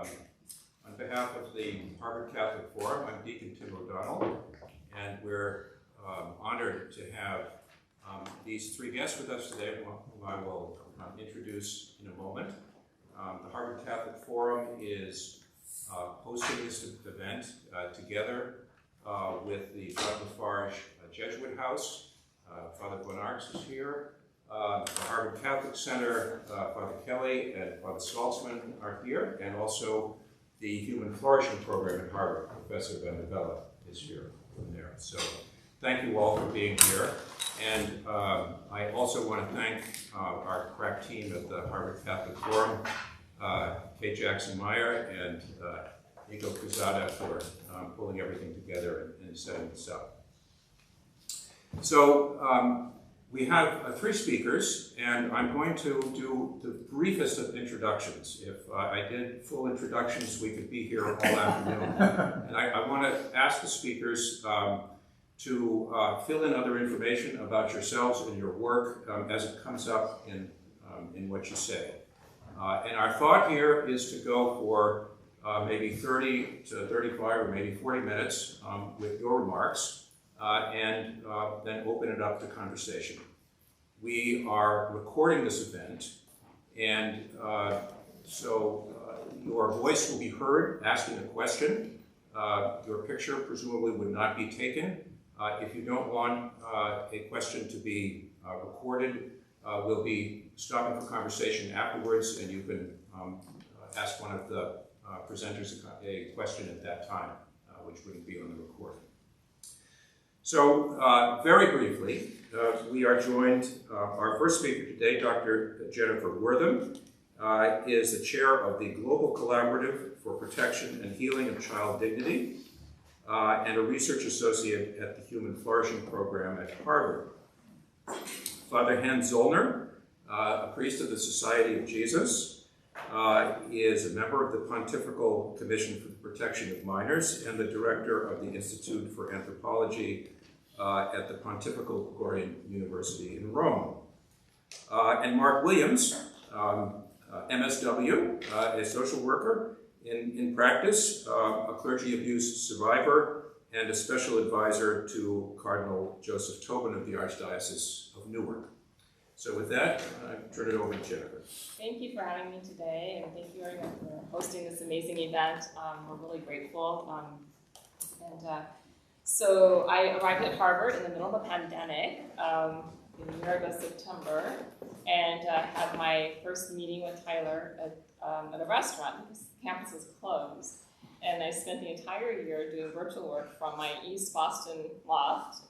On behalf of the Harvard Catholic Forum, I'm Deacon Tim O'Donnell, and we're honored to have these three guests with us today, whom I will introduce in a moment. The Harvard Catholic Forum is hosting this event together with the LaFarge Jesuit House. Father Bonarx is here. The Harvard Catholic Center, Father Kelly and Father Saltzman are here, and also the Human Flourishing Program at Harvard, Professor Van de Vella is here from there. So thank you all for being here. And I also want to thank our crack team at the Harvard Catholic Forum, Kate Jackson-Meyer and Nico Cruzada for pulling everything together and setting this up. So we have three speakers, and I'm going to do the briefest of introductions. If I did full introductions, we could be here all afternoon. And I want to ask the speakers to fill in other information about yourselves and your work as it comes up in what you say. And our thought here is to go for maybe 30 to 35 or maybe 40 minutes with your remarks, and then open it up to conversation. We are recording this event, and so your voice will be heard asking a question. Your picture presumably would not be taken. If you don't want a question to be recorded, we'll be stopping for conversation afterwards, and you can ask one of the presenters a question at that time, which wouldn't be on the recording. So very briefly, we are joined, our first speaker today, Dr. Jennifer Wortham, is the chair of the Global Collaborative for Protection and Healing of Child Dignity, and a research associate at the Human Flourishing Program at Harvard. Father Hans Zollner, a priest of the Society of Jesus, is a member of the Pontifical Commission for the Protection of Minors and the director of the Institute for Anthropology at the Pontifical Gregorian University in Rome. And Mark Williams, MSW, a social worker in practice, a clergy abuse survivor, and a special advisor to Cardinal Joseph Tobin of the Archdiocese of Newark. So with that, I turn it over to Jennifer. Thank you for having me today, and thank you everyone for hosting this amazing event. We're really grateful. So I arrived at Harvard in the middle of a pandemic a year ago, September, and had my first meeting with Tyler at a restaurant because the campus was closed. And I spent the entire year doing virtual work from my East Boston loft.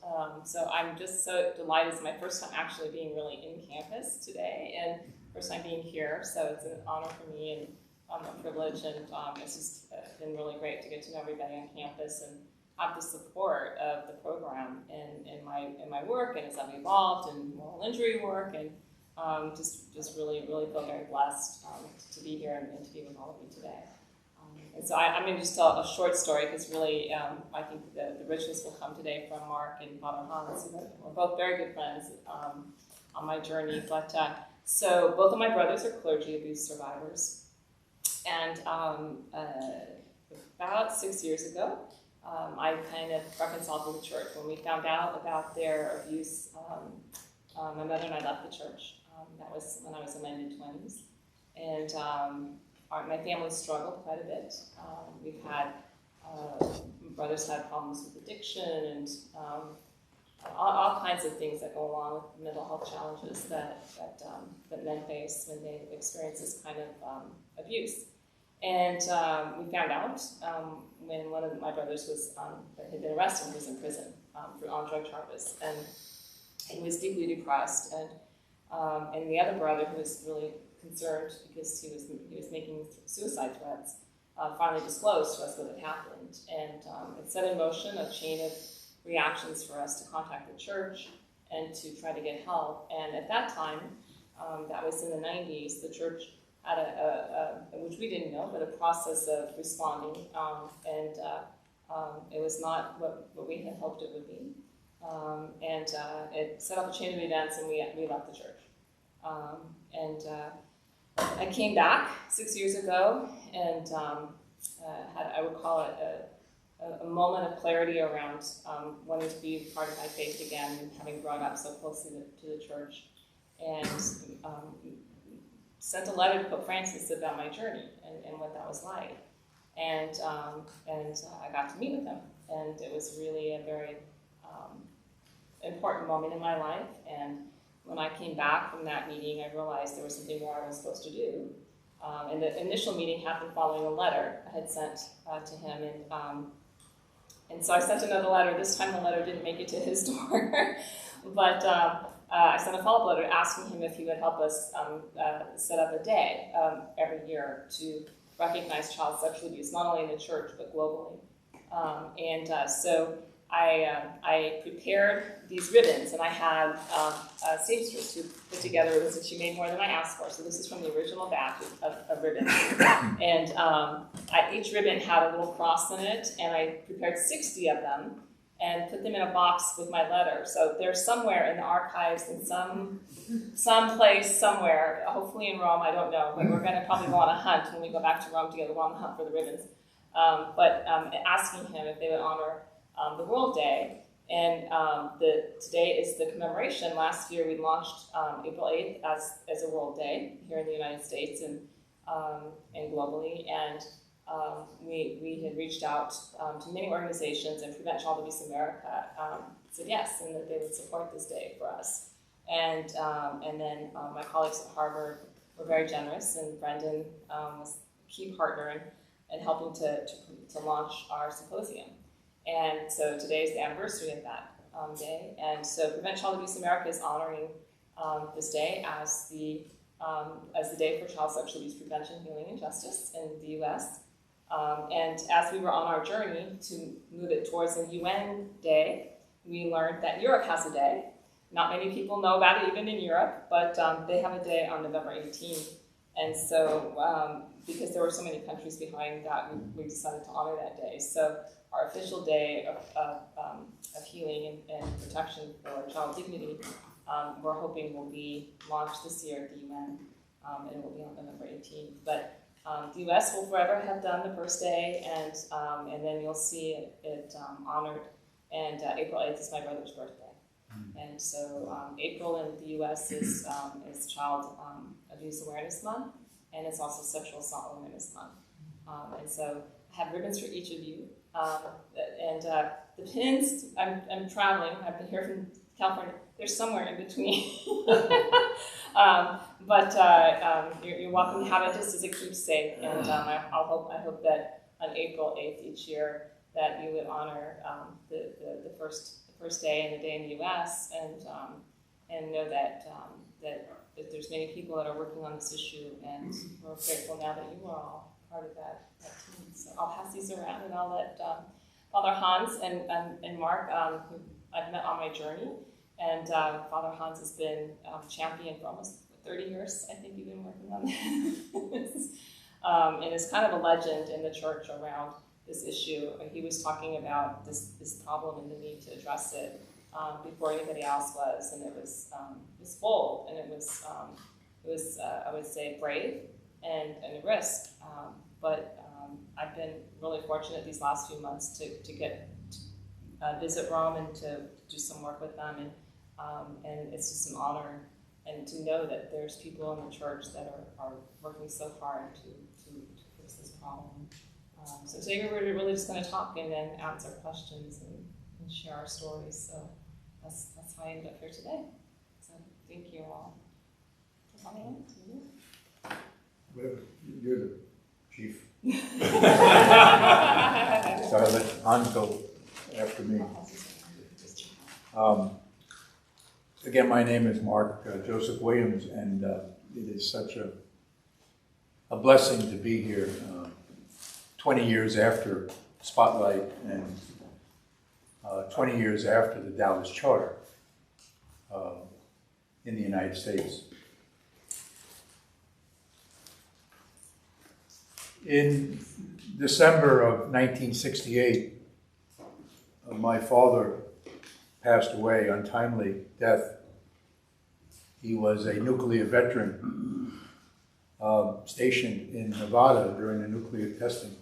So I'm just so delighted. It's my first time actually being really in campus today, and first time being here. So it's an honor for me and a privilege, and it's just been really great to get to know everybody on campus and have the support of the program in my work, and as I've evolved in moral injury work, and just really feel very blessed to be here and to be with all of you today. And so I'm going to just tell a short story because really I think the richness will come today from Mark and Father Hans. We're both very good friends on my journey. But so both of my brothers are clergy abuse survivors. And about 6 years ago, I kind of reconciled with the church. When we found out about their abuse, my mother and I left the church. That was when I was in my mid-20s. And my family struggled quite a bit. We've had, brothers had problems with addiction and all kinds of things that go along with mental health challenges that men face when they experience this kind of abuse. And we found out when one of my brothers had been arrested and was in prison on drug charges, and he was deeply depressed. And the other brother, who was really concerned because he was making suicide threats, finally disclosed to us what had happened, and it set in motion a chain of reactions for us to contact the church and to try to get help. And at that time, that was in the 90s, the church had which we didn't know, but a process of responding, and it was not what we had hoped it would be. And it set up a chain of events, and we left the church. I came back 6 years ago and had, I would call it a moment of clarity around wanting to be part of my faith again and having grown up so closely to the church, and sent a letter to Pope Francis about my journey and what that was like. And I got to meet with him, and it was really a very important moment in my life. And when I came back from that meeting, I realized there was something more I was supposed to do. And the initial meeting happened following a letter I had sent to him, and so I sent another letter. This time the letter didn't make it to his door, but I sent a follow-up letter asking him if he would help us set up a day every year to recognize child sexual abuse, not only in the church, but globally. So I prepared these ribbons, and I had a seamstress who put together ribbons, and she made more than I asked for. So this is from the original batch of ribbons. And each ribbon had a little cross in it, and I prepared 60 of them and put them in a box with my letter. So they're somewhere in the archives in some place somewhere, hopefully in Rome, I don't know. But we're going to probably go on a hunt when we go back to Rome together. We're on the hunt for the ribbons. Asking him if they would honor the World Day. And today is the commemoration. Last year we launched April 8th as a World Day here in the United States and globally. And we had reached out to many organizations, and Prevent Child Abuse America said yes, and that they would support this day for us. And then my colleagues at Harvard were very generous, and Brendan was a key partner in helping to launch our symposium. And so today is the anniversary of that day. And so Prevent Child Abuse America is honoring this day as the Day for Child Sexual Abuse Prevention, Healing, and Justice in the U.S. And as we were on our journey to move it towards a UN day, we learned that Europe has a day. Not many people know about it, even in Europe, but they have a day on November 18th. And so, because there were so many countries behind that, we decided to honor that day. So our official day of healing and protection for child dignity, we're hoping will be launched this year at the UN, and it will be on November 18th. But the US will forever have done the first day, and then you'll see it honored. And April 8th is my brother's birthday. And so April in the US is Child Abuse Awareness Month, and it's also Sexual Assault Awareness Month. And so I have ribbons for each of you. And the pins, I'm traveling, I've been here from California, they're somewhere in between. But you're welcome to have it just as a keepsake. And I hope that on April 8th each year that you would honor the first day and the day in the U.S. and know that there's many people that are working on this issue, and we're grateful now that you are all part of that team. So I'll pass these around, and I'll let Father Hans and Mark, who I've met on my journey, and Father Hans has been champion for almost 30 years. I think you've been working on this, and is kind of a legend in the church around this issue. He was talking about this problem and the need to address it before anybody else was, and it was bold, and it was I would say brave and a risk. But I've been really fortunate these last few months to get to visit Rome and to do some work with them, and it's just an honor, and to know that there's people in the church that are working so hard to fix this problem. So today we're really just going to talk and then answer questions and share our stories. So that's how I ended up here today. So thank you all for coming in. Well, you're the chief. So I'll let Hans go after me. Again, my name is Mark Joseph Williams, and it is such a blessing to be here 20 years after Spotlight and 20 years after the Dallas Charter in the United States. In December of 1968, my father passed away, untimely death. He was a nuclear veteran stationed in Nevada during the nuclear testing,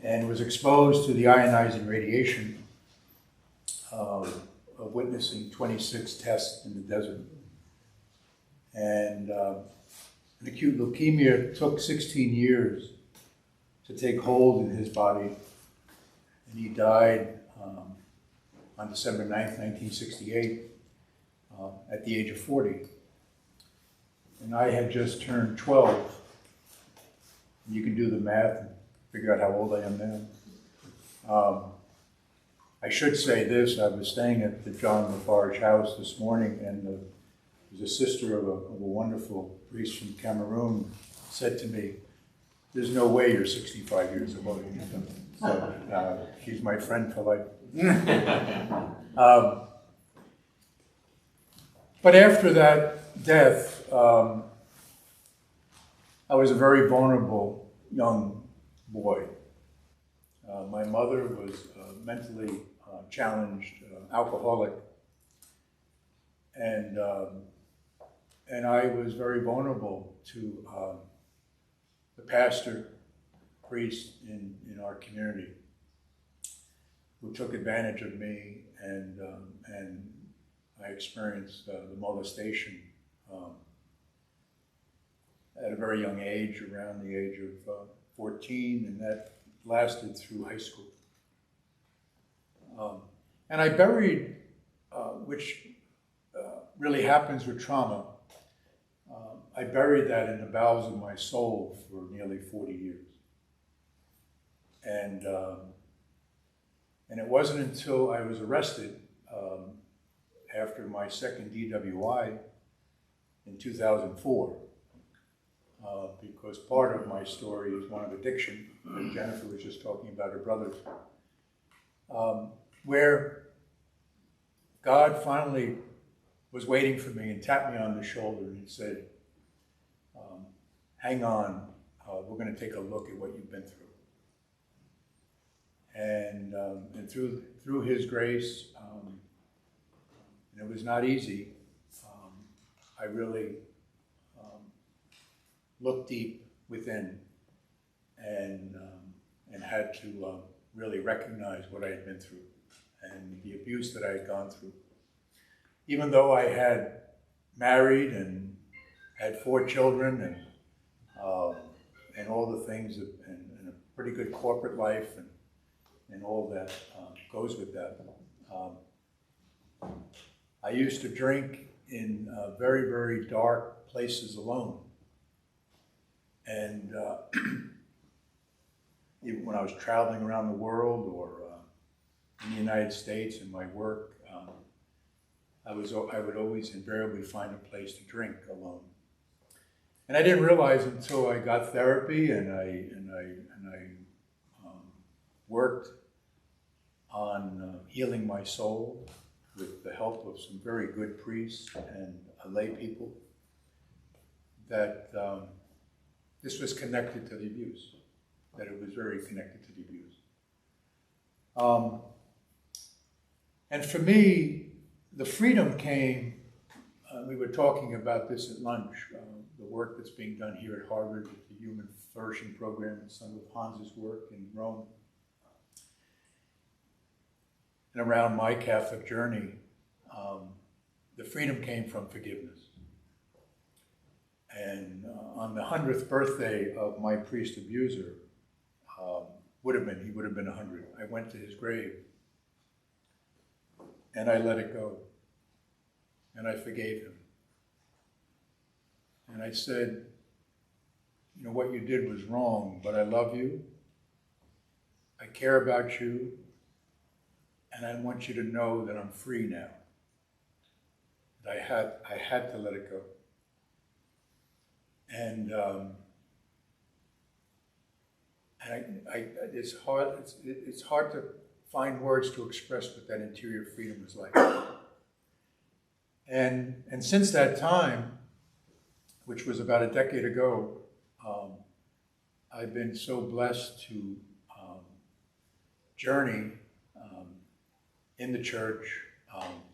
and was exposed to the ionizing radiation of witnessing 26 tests in the desert. And an acute leukemia took 16 years to take hold in his body, and he died on December 9th, 1968, at the age of 40. And I had just turned 12. And you can do the math and figure out how old I am now. I should say this, I was staying at the John LaFarge house this morning, and there's a sister of a wonderful priest from Cameroon said to me, "There's no way you're 65 years old." So she's my friend for life. But after that death, I was a very vulnerable young boy. My mother was mentally challenged, alcoholic, and I was very vulnerable to the pastor, priest in our community, who took advantage of me, and I experienced the molestation at a very young age, around the age of 14, and that lasted through high school. And I buried, which really happens with trauma, I buried that in the bowels of my soul for nearly 40 years. And it wasn't until I was arrested after my second DWI in 2004, because part of my story is one of addiction, and Jennifer was just talking about her brothers, where God finally was waiting for me and tapped me on the shoulder and he said, "Hang on, we're going to take a look at what you've been through." And through his grace, and it was not easy, I really looked deep within and had to really recognize what I had been through and the abuse that I had gone through. Even though I had married and had 4 children and all the things and a pretty good corporate life and all that goes with that. I used to drink in very, very dark places alone. And even when I was traveling around the world or in the United States in my work, I would always invariably find a place to drink alone. And I didn't realize until I got therapy and I worked on healing my soul with the help of some very good priests and lay people, that this was connected to the abuse, that it was very connected to the abuse. And for me, the freedom came, we were talking about this at lunch, the work that's being done here at Harvard with the Human Flourishing Program and some of Hans's work in Rome. And around my Catholic journey, the freedom came from forgiveness. And on the 100th birthday of my priest abuser, he would have been 100. I went to his grave and I let it go. And I forgave him. And I said, "You know, what you did was wrong, but I love you. I care about you. And I want you to know that I'm free now. That I had to let it go." And it's hard to find words to express what that interior freedom is like. And since that time, which was about a decade ago, I've been so blessed to journey in the church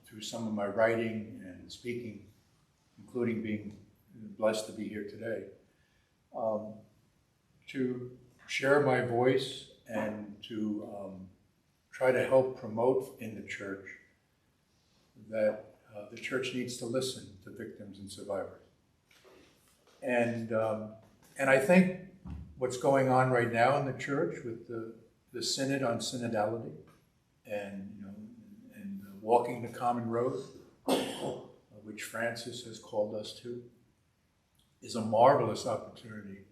through some of my writing and speaking, including being blessed to be here today, to share my voice and to try to help promote in the church that the church needs to listen to victims and survivors. And I think what's going on right now in the church with the synod on synodality and walking the common road, which Francis has called us to, is a marvelous opportunity,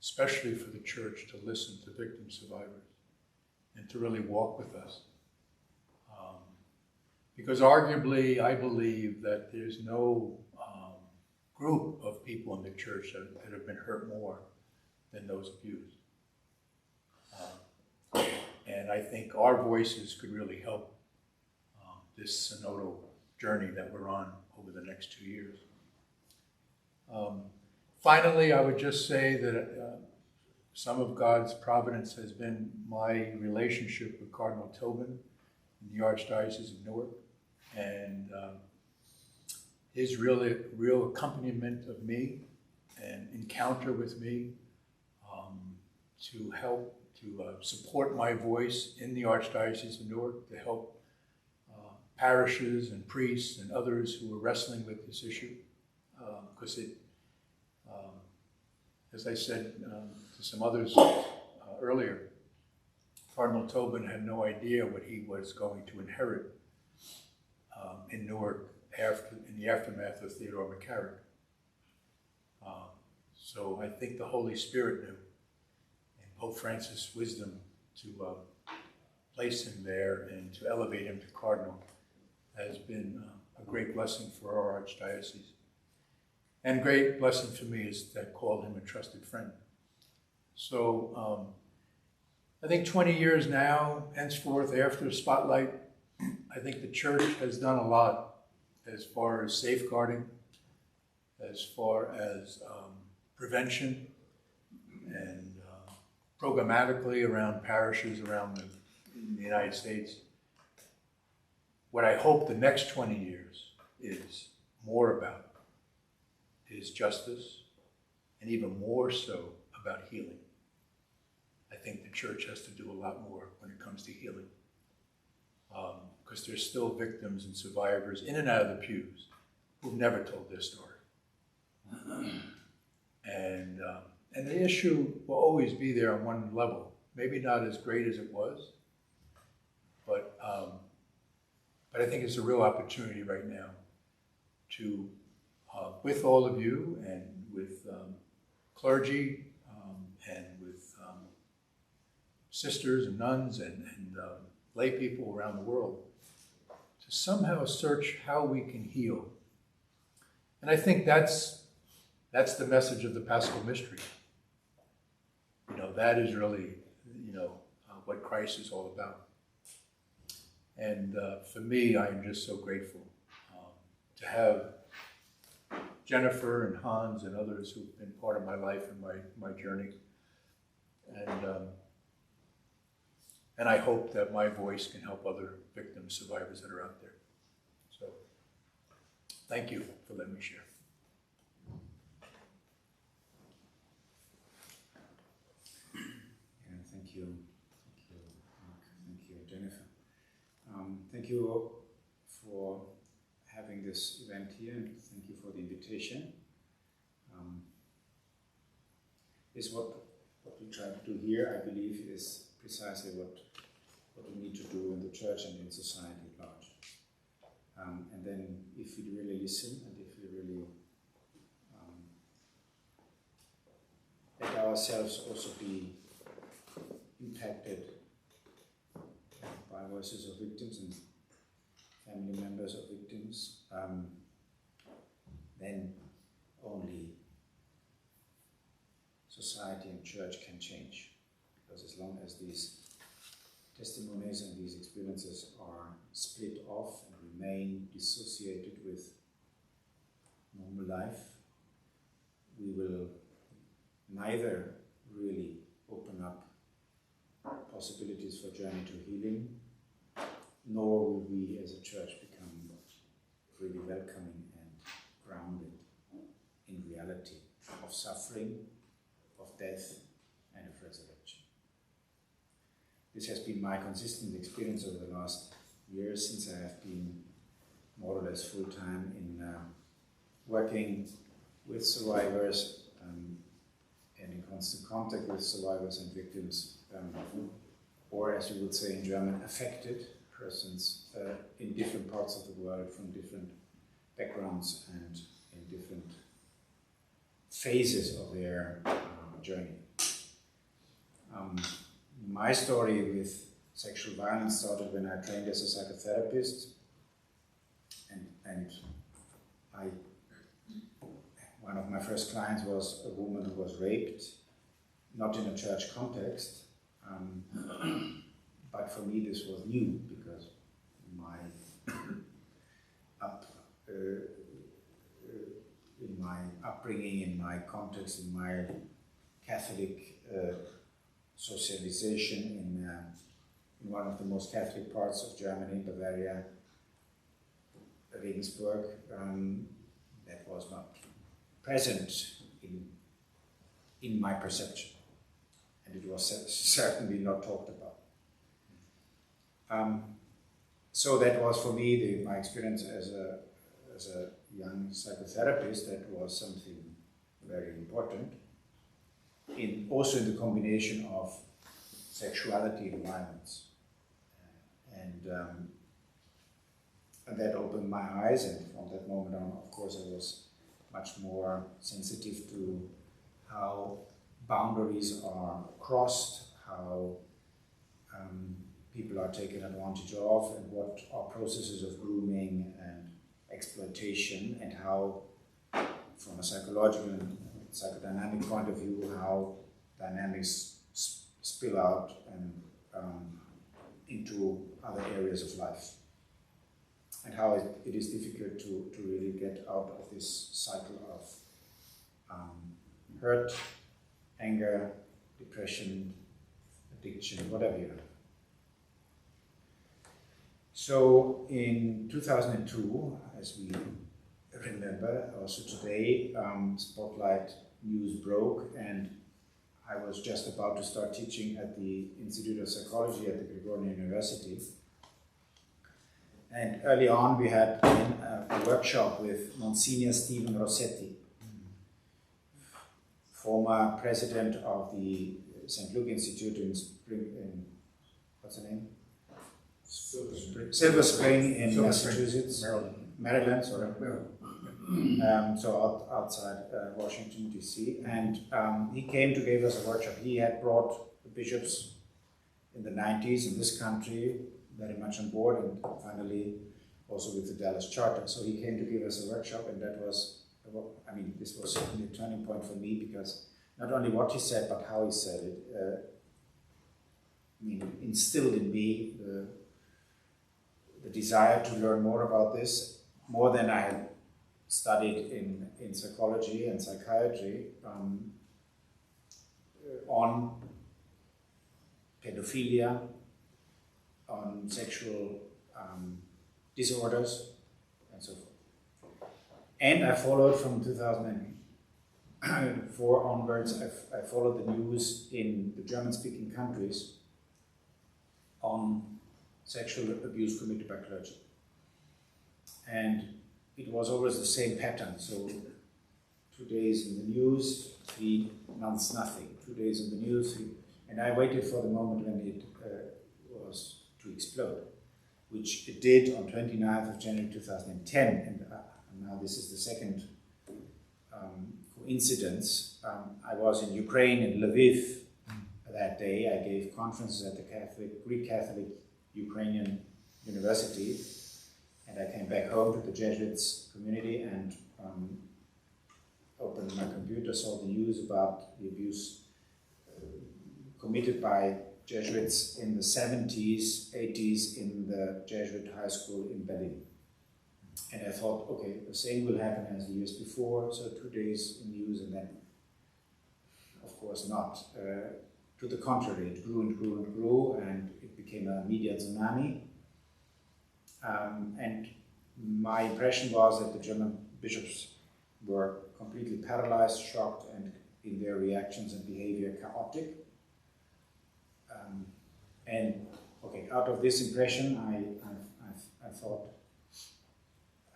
especially for the church to listen to victim survivors and to really walk with us. Because arguably, I believe that there's no group of people in the church that have been hurt more than those abused. And I think our voices could really help this synodal journey that we're on over the next 2 years. Finally, I would just say that some of God's providence has been my relationship with Cardinal Tobin in the Archdiocese of Newark, and his real accompaniment of me and encounter with me to help to support my voice in the Archdiocese of Newark, to help parishes and priests and others who are wrestling with this issue, because as I said to some others earlier, Cardinal Tobin had no idea what he was going to inherit in Newark in the aftermath of Theodore McCarrick. So I think the Holy Spirit knew, and Pope Francis' wisdom to place him there and to elevate him to Cardinal has been a great blessing for our Archdiocese. And a great blessing for me is that I call him a trusted friend. So I think 20 years now, henceforth, after Spotlight, I think the church has done a lot as far as safeguarding, as far as prevention, and programmatically around parishes around the United States. What I hope the next 20 years is more about is justice, and even more so about healing. I think the church has to do a lot more when it comes to healing, because there's still victims and survivors in and out of the pews who've never told their story. And the issue will always be there on one level, maybe not as great as it was, but I think it's a real opportunity right now to, with all of you and with clergy and with sisters and nuns and lay people around the world, to somehow search how we can heal. And I think that's the message of the Paschal Mystery. That is really, what Christ is all about. And for me, I am just so grateful to have Jennifer and Hans and others who've been part of my life and my journey. And I hope that my voice can help other victims, survivors that are out there. So thank you for letting me share. Thank you, Mark. Thank you, Jennifer. Thank you for having this event here, and thank you for the invitation. Is what we try to do here, I believe, is precisely what we need to do in the church and in society at large. And then if we really listen and if we really let ourselves also be impacted by voices of victims and family members of victims, then only society and church can change. Because as long as these testimonies and these experiences are split off and remain dissociated with normal life, we will neither really open up possibilities for journey to healing, nor will we as a church become really welcoming and grounded in reality. of suffering, of death, and of resurrection. This has been my consistent experience over the last years, since I have been more or less full-time in working with survivors and in constant contact with survivors and victims, or as you would say in German, affected persons in different parts of the world, from different backgrounds and in different phases of their journey. My story with sexual violence started when I trained as a psychotherapist, and one of my first clients was a woman who was raped, not in a church context, but for me this was new, because in my upbringing, in my context, in my Catholic socialization in one of the most Catholic parts of Germany, Bavaria, Regensburg, that was not present in my perception, and it was certainly not talked about. So that was for me my experience as a young psychotherapist. That was something very important, also in the combination of sexuality and violence, and that opened my eyes, and from that moment on, of course, I was much more sensitive to how boundaries are crossed, how people are taken advantage of, and what are processes of grooming and exploitation, and how, from a psychological and psychodynamic point of view, how dynamics spill out and into other areas of life, and how it is difficult to really get out of this cycle of hurt, anger, depression, addiction, whatever you have. So in 2002, as we remember, also today, Spotlight news broke, and I was just about to start teaching at the Institute of Psychology at the Gregorian University. And early on we had a workshop with Monsignor Stephen Rossetti, former president of the St. Luke Institute in what's the name? Silver Spring in Massachusetts, Maryland, sorry. So outside Washington, D.C. And he came to give us a workshop. He had brought the bishops in the 90s in this country very much on board, and finally also with the Dallas Charter. So he came to give us a workshop, and that was, I mean, this was certainly a turning point for me, because not only what he said, but how he said it, instilled in me the desire to learn more about this, more than I had studied in psychology and psychiatry, on pedophilia, on sexual disorders, and so forth. And I followed from 2004 onwards, I followed the news in the German-speaking countries on sexual abuse committed by clergy. And it was always the same pattern. So 2 days in the news, 3 months nothing. 2 days in the news, and I waited for the moment when it was to explode, which it did on 29th of January 2010. And now this is the second coincidence. I was in Ukraine, in Lviv, that day. I gave conferences at the Greek Catholic Ukrainian University, and I came back home to the Jesuits community and opened my computer, saw the news about the abuse committed by Jesuits in the 70s, 80s in the Jesuit high school in Berlin. And I thought, okay, the same will happen as the years before, so 2 days in news, and then, of course not. To the contrary, it grew and grew and grew, and it became a media tsunami. And my impression was that the German bishops were completely paralyzed, shocked, and in their reactions and behavior chaotic. And okay, out of this impression, I thought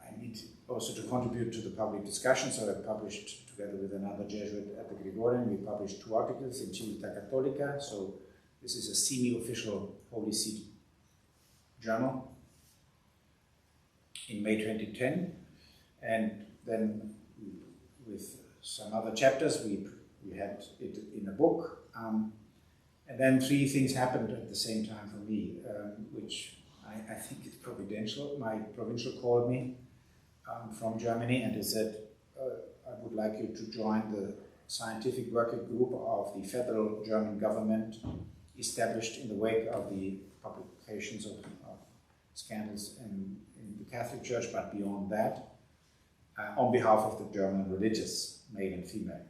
I need also to contribute to the public discussion, so I published, together with another Jesuit at the Gregorian, we published 2 articles in Civiltà Cattolica, so this is a semi-official Holy See journal, in May 2010, and then with some other chapters we had it in a book, and then 3 things happened at the same time for me, which I think is providential. My provincial called me from Germany and he said, I would like you to join the scientific working group of the federal German government established in the wake of the publications of scandals in the Catholic Church, but beyond that, on behalf of the German religious, male and female.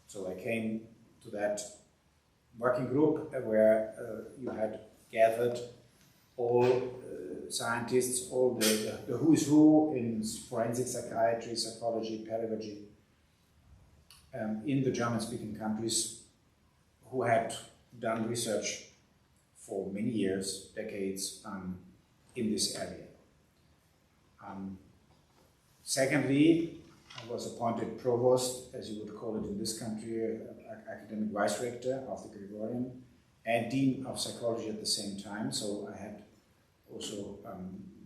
So I came to that working group where you had gathered all scientists, all the who is who in forensic psychiatry, psychology, pedagogy, in the German-speaking countries, who had done research for many years, decades, in this area. Secondly, I was appointed provost, as you would call it in this country, academic vice rector of the Gregorian, and dean of psychology at the same time, so I had also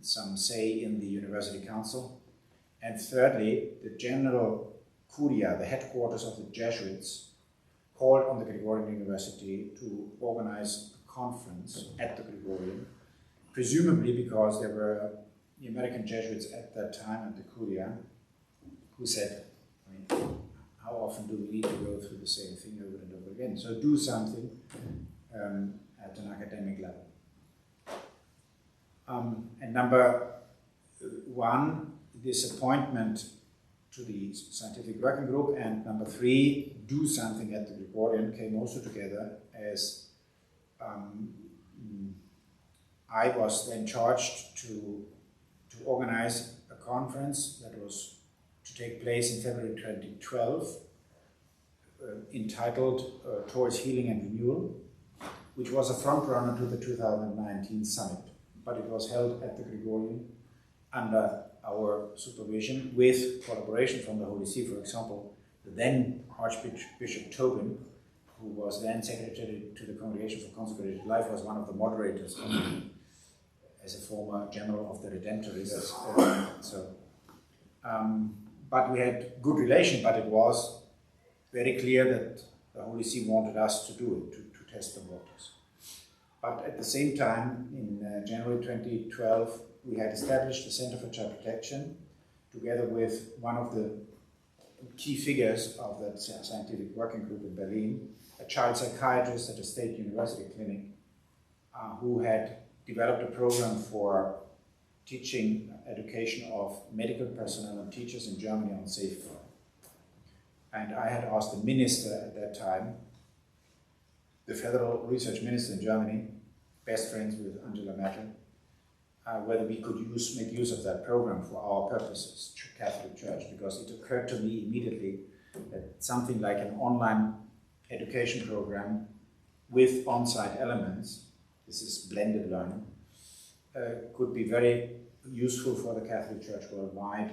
some say in the university council. And thirdly, the general curia, the headquarters of the Jesuits, called on the Gregorian University to organize a conference at the Gregorian, presumably because there were the American Jesuits at that time at the curia who said, I mean, how often do we need to go through the same thing over and over again? So do something at an academic level. And number 1, this appointment to the scientific working group, and number 3, do something at the Gregorian, came also together as I was then charged to organize a conference that was to take place in February 2012, entitled Towards Healing and Renewal, which was a front-runner to the 2019 summit, but it was held at the Gregorian under our supervision with collaboration from the Holy See. For example, the then Archbishop Tobin, who was then secretary to the Congregation for Consecrated Life, was one of the moderators as a former general of the Redemptorists. But we had good relation, but it was very clear that the Holy See wanted us to do it, to test the waters. But at the same time, in January 2012, we had established the Center for Child Protection, together with one of the key figures of that scientific working group in Berlin, a child psychiatrist at a state university clinic, who had developed a program for teaching education of medical personnel and teachers in Germany on safeguarding. And I had asked the minister at that time, the federal research minister in Germany, best friends with Angela Merkel, whether we could make use of that program for our purposes, Catholic Church, because it occurred to me immediately that something like an online education program with on-site elements, this is blended learning, could be very useful for the Catholic Church worldwide,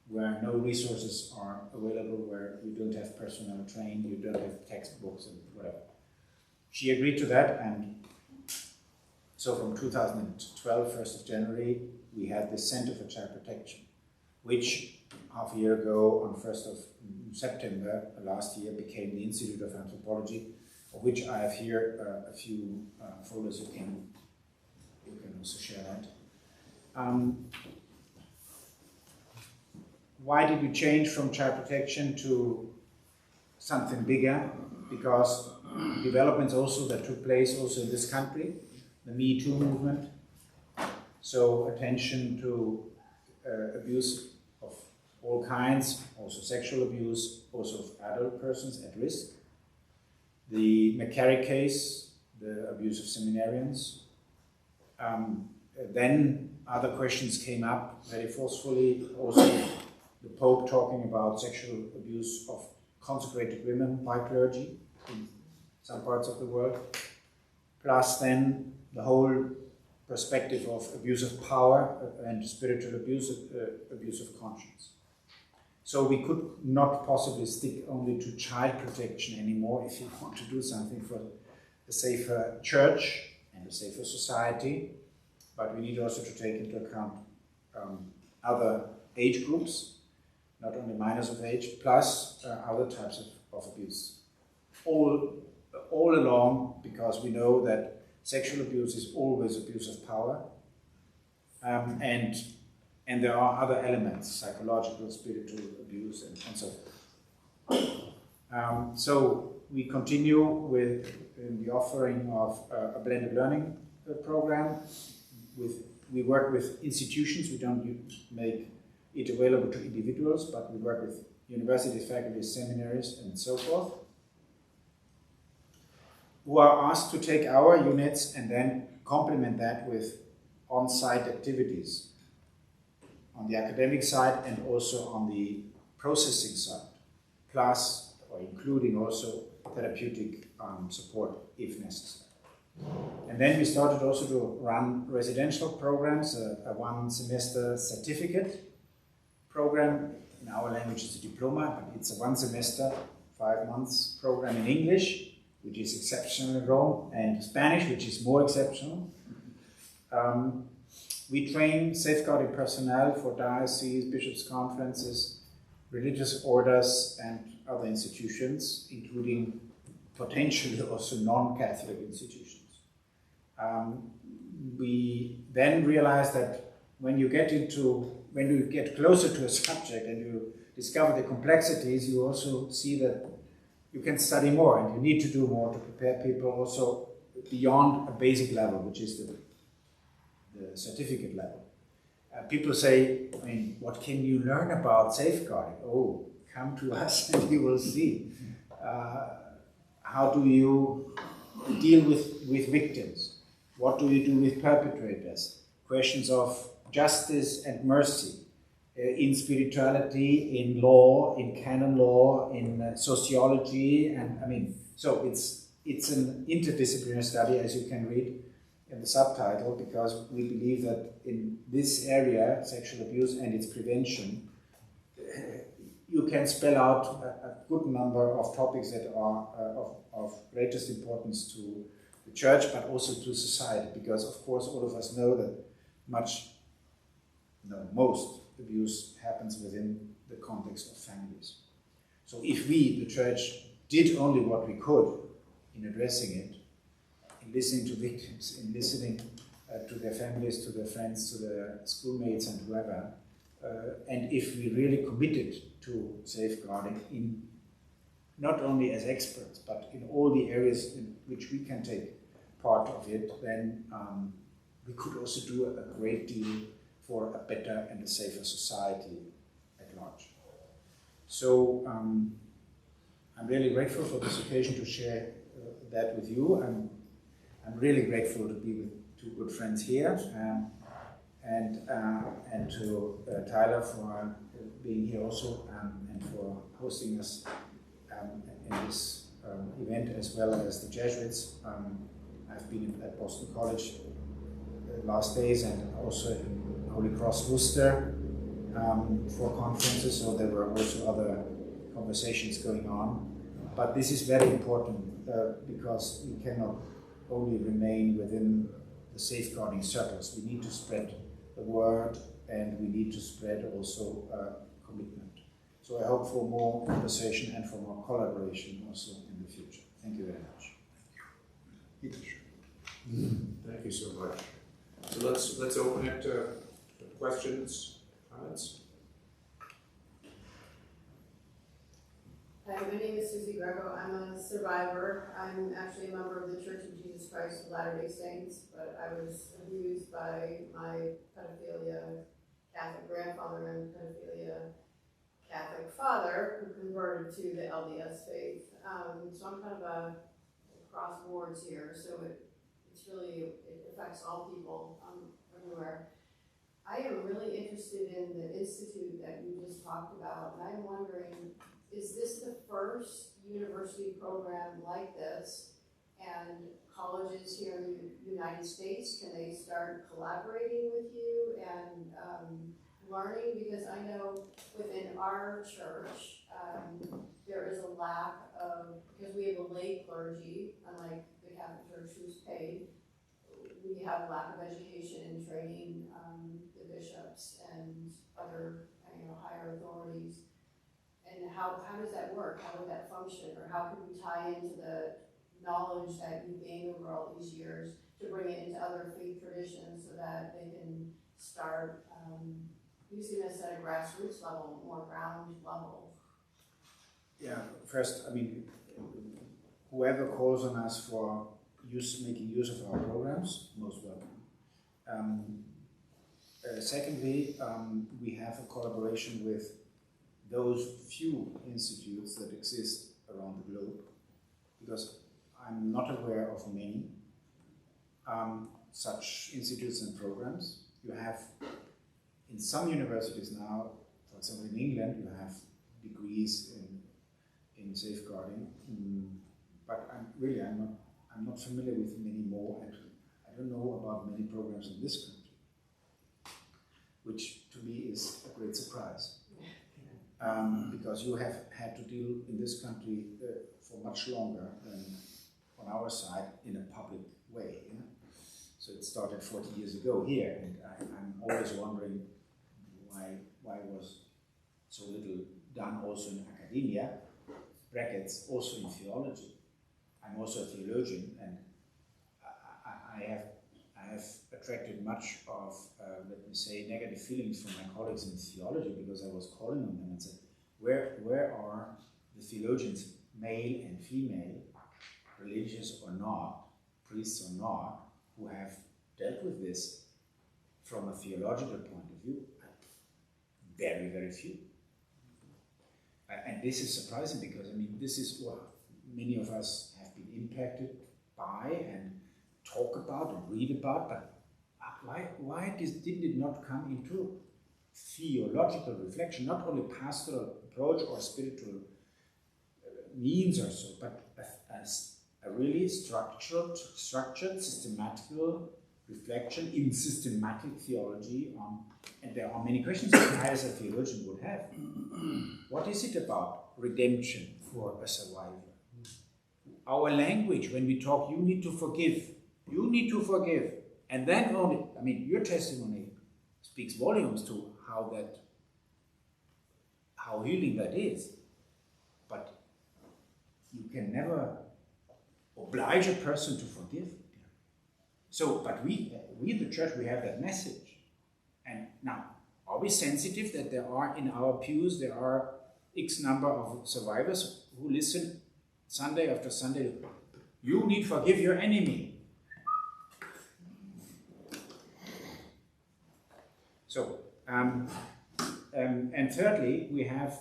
where no resources are available, where you don't have personnel trained, you don't have textbooks and whatever. She agreed to that, and so from 2012, 1st of January, we had the Center for Child Protection, which half a year ago, on 1st of September last year, became the Institute of Anthropology, of which I have here a few folders. You can also share that. Why did we change from child protection to something bigger? Because developments also that took place also in this country, the Me Too movement, so attention to abuse of all kinds, also sexual abuse, also of adult persons at risk. The McCarrick case, the abuse of seminarians. Then other questions came up very forcefully, also the Pope talking about sexual abuse of consecrated women by clergy in some parts of the world, plus then the whole perspective of abuse of power and spiritual abuse of conscience. So we could not possibly stick only to child protection anymore if you want to do something for a safer church and a safer society, but we need also to take into account other age groups, not only minors of age, plus other types of abuse. All along, because we know that sexual abuse is always abuse of power, and there are other elements, psychological, spiritual abuse, and so forth. So we continue with the offering of a blended learning program. We work with institutions. We don't make it available to individuals, but we work with universities, faculties, seminaries, and so forth, who are asked to take our units and then complement that with on-site activities on the academic side and also on the processing side, plus or including also therapeutic support if necessary. And then we started also to run residential programs, a one-semester certificate program. In our language it's a diploma, but it's a one-semester, 5 months program in English, which is exceptional in Rome, and Spanish, which is more exceptional. We train safeguarding personnel for dioceses, bishops' conferences, religious orders, and other institutions, including potentially also non-Catholic institutions. We then realize that when you get closer to a subject and you discover the complexities, you also see that you can study more and you need to do more to prepare people also beyond a basic level, which is the certificate level. People say, I mean, what can you learn about safeguarding? Oh, come to us and you will see. How do you deal with victims? What do you do with perpetrators? Questions of justice and mercy in spirituality, in law, in canon law, in sociology, and I mean, so it's an interdisciplinary study, as you can read in the subtitle, because we believe that in this area, sexual abuse and its prevention, you can spell out a good number of topics that are of greatest importance to the church, but also to society, because of course all of us know that most abuse happens within the context of families. So if we, the church, did only what we could in addressing it, in listening to victims, in listening to their families, to their friends, to their schoolmates and whoever, and if we really committed to safeguarding in not only as experts, but in all the areas in which we can take part of it, then we could also do a great deal for a better and a safer society at large. So I'm really grateful for this occasion to share that with you. I'm really grateful to be with two good friends here, and to Tyler for being here also, and for hosting us in this event, as well as the Jesuits. I've been at Boston College the last days, and also in Holy Cross Worcester for conferences, so there were also other conversations going on. But this is very important because we cannot only remain within the safeguarding circles. We need to spread the word, and we need to spread also commitment. So I hope for more conversation and for more collaboration also in the future. Thank you very much. Thank you so much. So let's open it to questions, comments. Hi, my name is Susie Greco. I'm a survivor. I'm actually a member of the Church of Jesus Christ of Latter-day Saints, but I was abused by my pedophilia Catholic grandfather and pedophilia Catholic father, who converted to the LDS faith. So I'm kind of a cross boards here, so it affects all people everywhere. I am really interested in the institute that you just talked about, and I'm wondering, is this the first university program like this? And colleges here in the United States, can they start collaborating with you and learning? Because I know within our church, there is a lack of, because we have a lay clergy, unlike the Catholic Church who's paid, we have a lack of education and training the bishops and other higher authorities. And how does that work? How would that function? Or how could we tie into the knowledge that you gain over all these years to bring it into other faith traditions so that they can start using this at a grassroots level, more ground level? Yeah, first, I mean, whoever calls on us for making use of our programs, most welcome. Secondly, we have a collaboration with those few institutes that exist around the globe, because I'm not aware of many such institutes and programs. You have, in some universities now, for example in England, you have degrees in safeguarding, but I'm not familiar with many more, and I don't know about many programs in this country, which to me is a great surprise. Because you have had to deal in this country for much longer than on our side in a public way. You know? So it started 40 years ago here, and I'm always wondering why was so little done also in academia, brackets, also in theology. I'm also a theologian, and I have attracted much of, let me say, negative feelings from my colleagues in theology, because I was calling on them and said, where are the theologians, male and female, religious or not, priests or not, who have dealt with this from a theological point of view? Very, very few. And this is surprising, because, I mean, this is what many of us have been impacted by and talk about and read about, but why did it not come into theological reflection, not only pastoral approach or spiritual means or so, but as a really structured, systematical reflection in systematic theology on, and there are many questions that I as a theologian would have. What is it about redemption for a survivor? Our language, when we talk, you need to forgive, and then only, I mean, your testimony speaks volumes to how healing that is, but you can never oblige a person to forgive. So, but we the church, we have that message. And now, are we sensitive that there are in our pews, there are X number of survivors who listen Sunday after Sunday, you need to forgive your enemy. So, and thirdly, we have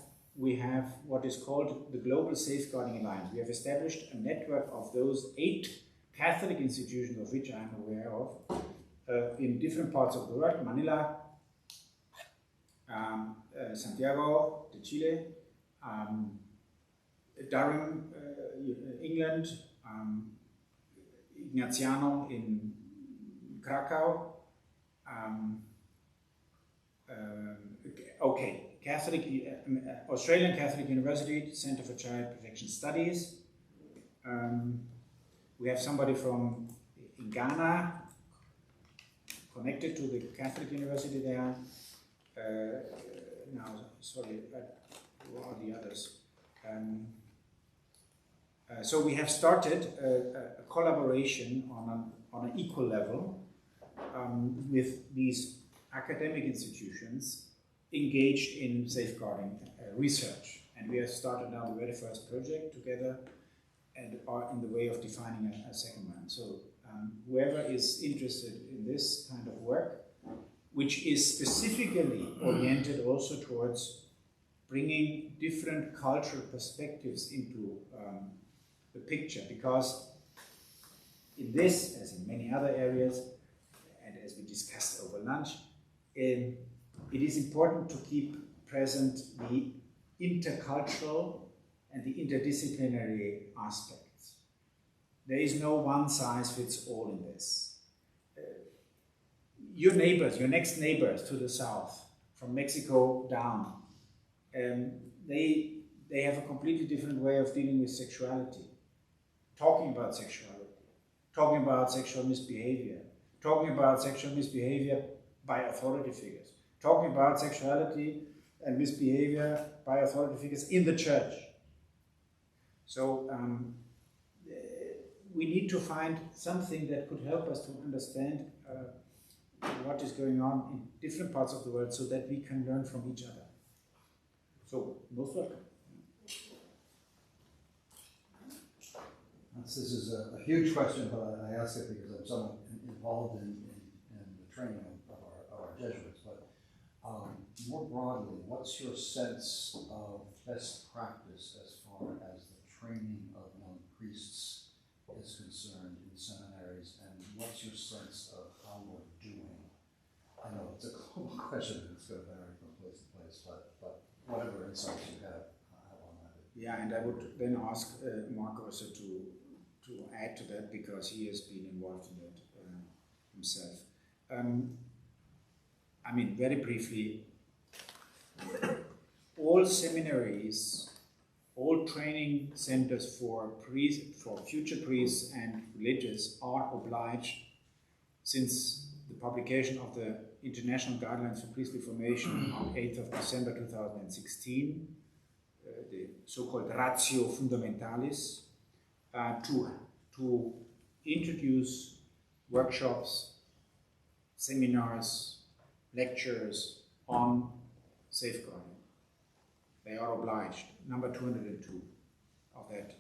what is called the Global Safeguarding Alliance. We have established a network of those 8 Catholic institutions, of which I'm aware of, in different parts of the world: Manila, Santiago de Chile, Durham, England, Ignaziano in Krakow, Australian Catholic University, Centre for Child Protection Studies. We have somebody from in Ghana connected to the Catholic University there. Who are the others? So we have started a collaboration on an equal level with these academic institutions engaged in safeguarding research. And we have started now the very first project together and are in the way of defining a second one. So whoever is interested in this kind of work, which is specifically oriented also towards bringing different cultural perspectives into the picture, because in this, as in many other areas, and as we discussed over lunch, it is important to keep present the intercultural and the interdisciplinary aspects. There is no one size fits all in this. Your neighbors, your next neighbors to the south, from Mexico down, they have a completely different way of dealing with sexuality, talking about sexuality, talking about sexual misbehavior, talking about sexual misbehavior by authority figures, talking about sexuality and misbehavior by authority figures in the church. So we need to find something that could help us to understand what is going on in different parts of the world so that we can learn from each other. So, most welcome. This is a huge question, but I ask it because I'm somewhat involved in the training of our Jesuits. But more broadly, what's your sense of best practice as far as the training of young priests is concerned in seminaries, and what's your sense of how we're doing? I know it's a global question and it's going to vary from place to place, but whatever insights you have on that. Yeah, and I would then ask Mark also to add to that because he has been involved in it himself. I mean, very briefly, all seminaries, all training centers for priests, for future priests and religious are obliged, since the publication of the International Guidelines for Priestly Formation on 8th of December 2016, the so-called Ratio Fundamentalis, to introduce workshops, seminars, lectures on safeguarding. They are obliged, number 202 of that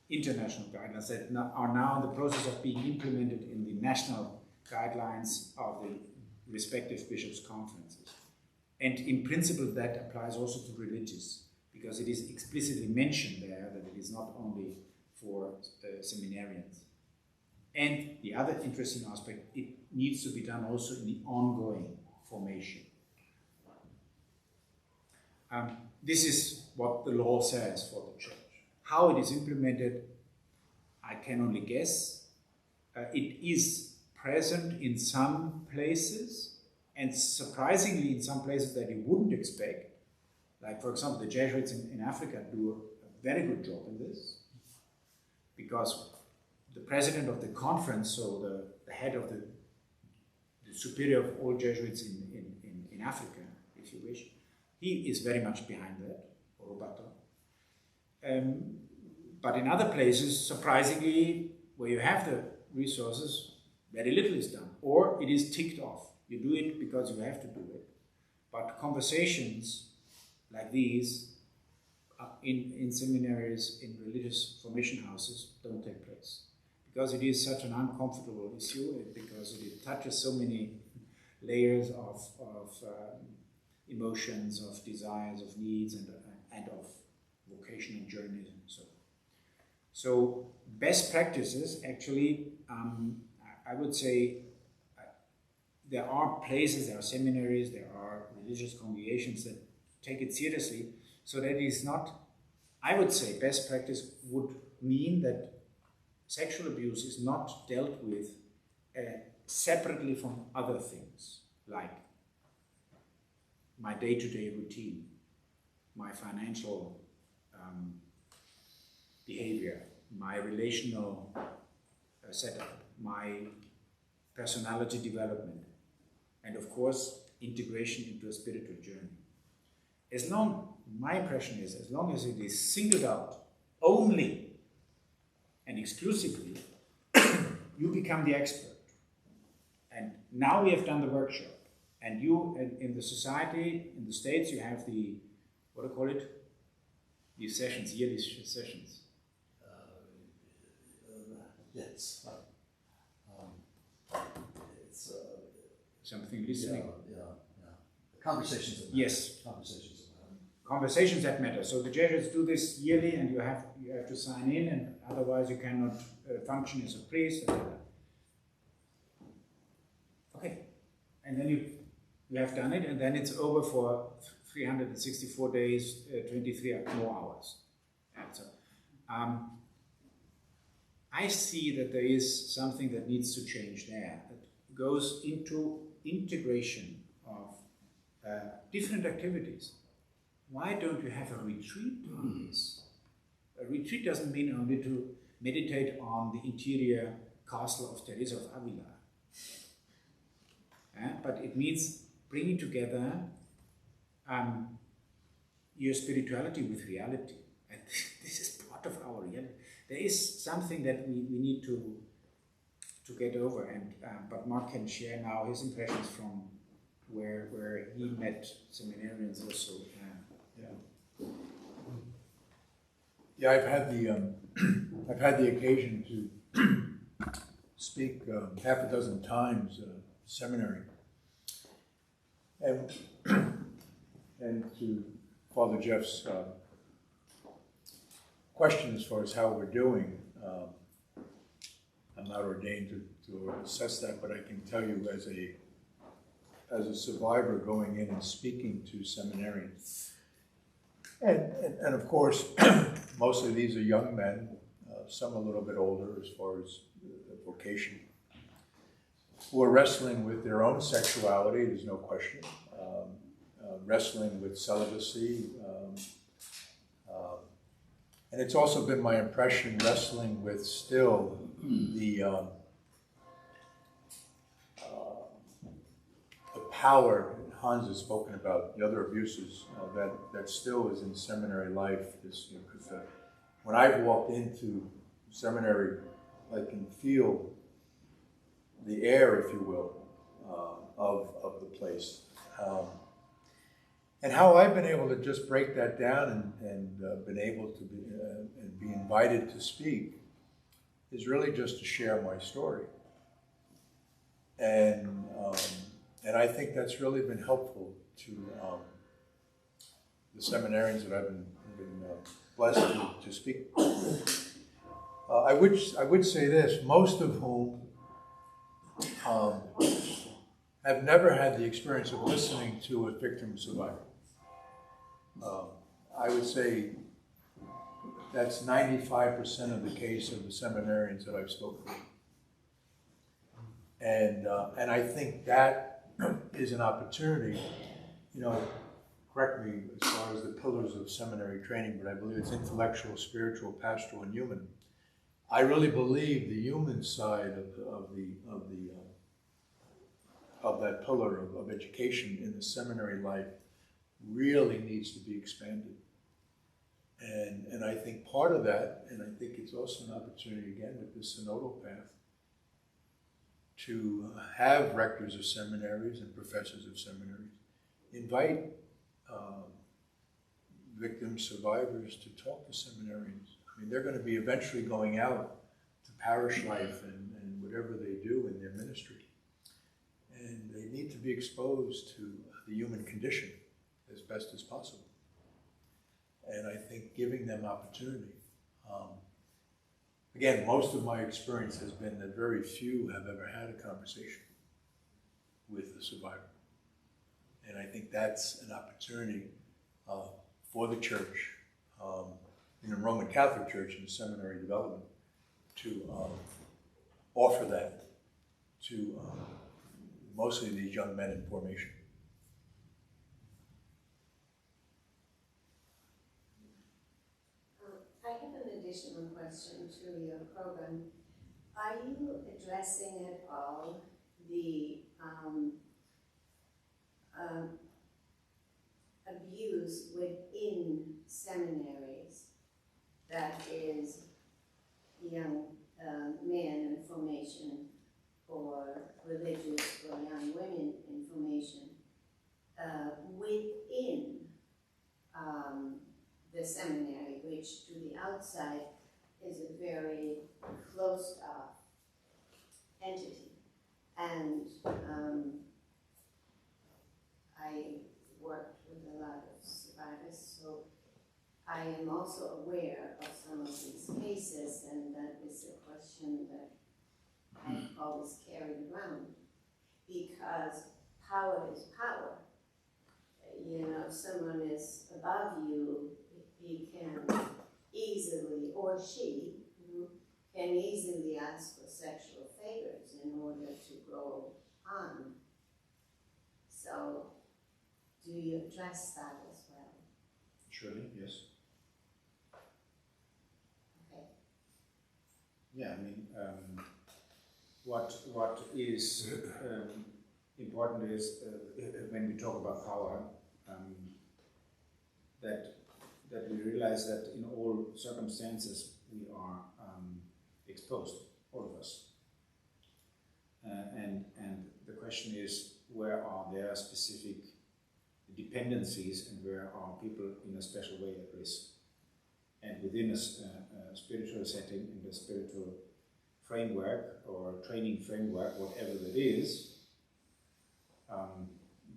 international guidelines that are now in the process of being implemented in the national guidelines of the respective bishops' conferences. And in principle, that applies also to religious, because it is explicitly mentioned there that it is not only for seminarians. And the other interesting aspect, it needs to be done also in the ongoing formation. This is what the law says for the church. How it is implemented, I can only guess. It is present in some places, and surprisingly in some places that you wouldn't expect. Like, for example, the Jesuits in Africa do a very good job in this, because the president of the conference, so the head of the superior of all Jesuits in Africa, if you wish, he is very much behind that, Orobato. But in other places, surprisingly, where you have the resources, very little is done, or it is ticked off. You do it because you have to do it. But conversations like these in seminaries, in religious formation houses, don't take place. Because it is such an uncomfortable issue, because it touches so many layers of emotions, of desires, of needs, and of vocation and journeys and so on. So best practices, actually, I would say there are places, there are seminaries, there are religious congregations that take it seriously, so that it is not, I would say best practice would mean that sexual abuse is not dealt with separately from other things, like my day-to-day routine, my financial behavior, my relational setup, my personality development, and of course, integration into a spiritual journey. As long, my impression is, as long as it is singled out only and exclusively, you become the expert. And now we have done the workshop, and you, in the society, in the States, you have the, what do you call it? These sessions, yearly sessions. Yes. It's Something listening. Yeah. Conversations that matter. Yes. Conversations that matter. Conversations that matter. So the Jesuits do this yearly, and you have to sign in, and otherwise you cannot function as a priest. Okay. and then you have done it, and then it's over for 364 days, 23 more hours. And so, I see that there is something that needs to change there, that goes into integration of different activities. Why don't you have a retreat on this? A retreat doesn't mean only to meditate on the interior castle of Teresa of Avila. But it means bringing together your spirituality with reality. And this is part of our reality. There is something that we need to get over. And but Mark can share now his impressions from where he met seminarians also. Yeah, I've had the occasion to speak half a dozen times seminary, and to Father Jeff's question as far as how we're doing. I'm not ordained to assess that, but I can tell you as a survivor going in and speaking to seminarians. And of course, mostly these are young men, some a little bit older as far as vocation, who are wrestling with their own sexuality, there's no question, wrestling with celibacy, and it's also been my impression wrestling with still the power Hans has spoken about, the other abuses that still is in seminary life. Because when I've walked into seminary, I can feel the air, if you will, of the place. And how I've been able to just break that down and been able to be invited to speak is really just to share my story. And I think that's really been helpful to the seminarians that I've been blessed to speak with. I would say this: most of whom have never had the experience of listening to a victim survivor. I would say that's 95% of the case of the seminarians that I've spoken with. And I think that is an opportunity, correct me as far as the pillars of seminary training, but I believe it's intellectual, spiritual, pastoral, and human. I really believe the human side of that pillar of education in the seminary life really needs to be expanded. And I think part of that, and I think it's also an opportunity again with this synodal path, to have rectors of seminaries and professors of seminaries invite victim survivors to talk to seminarians. I mean, they're going to be eventually going out to parish life and whatever they do in their ministry. And they need to be exposed to the human condition as best as possible. And I think giving them opportunity. Again, most of my experience has been that very few have ever had a conversation with the survivor. And I think that's an opportunity for the church, in the Roman Catholic Church and seminary development, to offer that to mostly these young men in formation. I have an additional question to your program. Are you addressing at all the abuse within seminaries, that is young men in formation or religious or young women in formation within the seminary, which to the outside is a very closed-off entity. And I worked with a lot of survivors, so I am also aware of some of these cases, and that is a question that I've always carried around, because power is power. You know, if someone is above you, he can easily, or she, can easily ask for sexual favors in order to go on. So, do you address that as well? Surely, yes. Okay. Yeah, I mean, what is important is when we talk about power, that we realize that in all circumstances we are exposed, all of us. And the question is, where are there specific dependencies and where are people in a special way at risk? And within a spiritual setting, in the spiritual framework or training framework, whatever that is,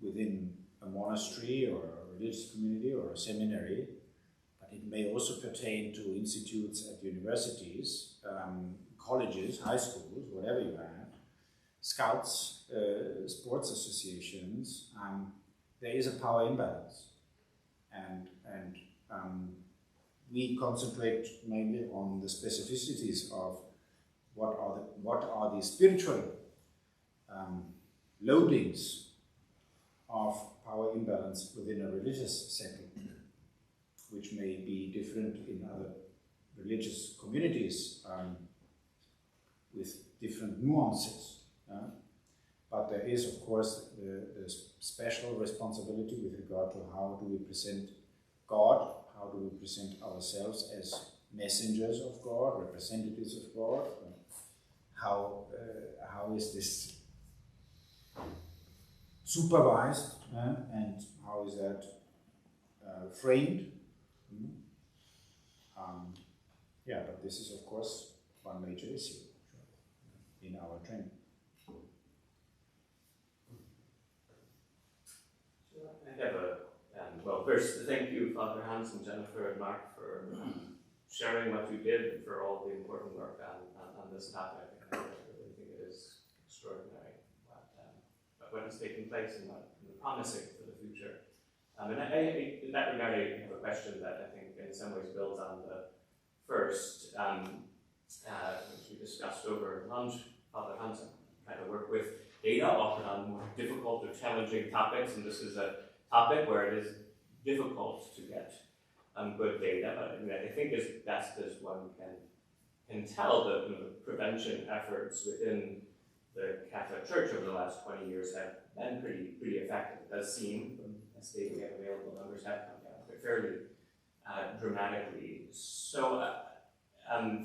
within a monastery or a religious community or a seminary, but it may also pertain to institutes at universities, colleges, high schools, whatever you have, scouts, sports associations. There is a power imbalance, and we concentrate mainly on the specificities of what are the spiritual loadings of power imbalance within a religious setting, which may be different in other religious communities with different nuances. But there is, of course, the special responsibility with regard to how do we present God, how do we present ourselves as messengers of God, representatives of God, how is this supervised and how is that framed. Yeah, but this is of course one major issue in our training. I have well, first, thank you, Father Hans and Jennifer and Mark, for sharing what you did and for all the important work on this topic. I really think it is extraordinary what is taking place and what is promising for the future. And in that regard, I have a question that I think in some ways builds on the first, which we discussed over lunch. Father Hans tried to work with data, often on more difficult or challenging topics, and this is a topic where it is difficult to get good data, but I think as best as one can tell, the prevention efforts within the Catholic Church over the last 20 years have been pretty effective. It does seem, from as data we have available, numbers have come down fairly dramatically. So,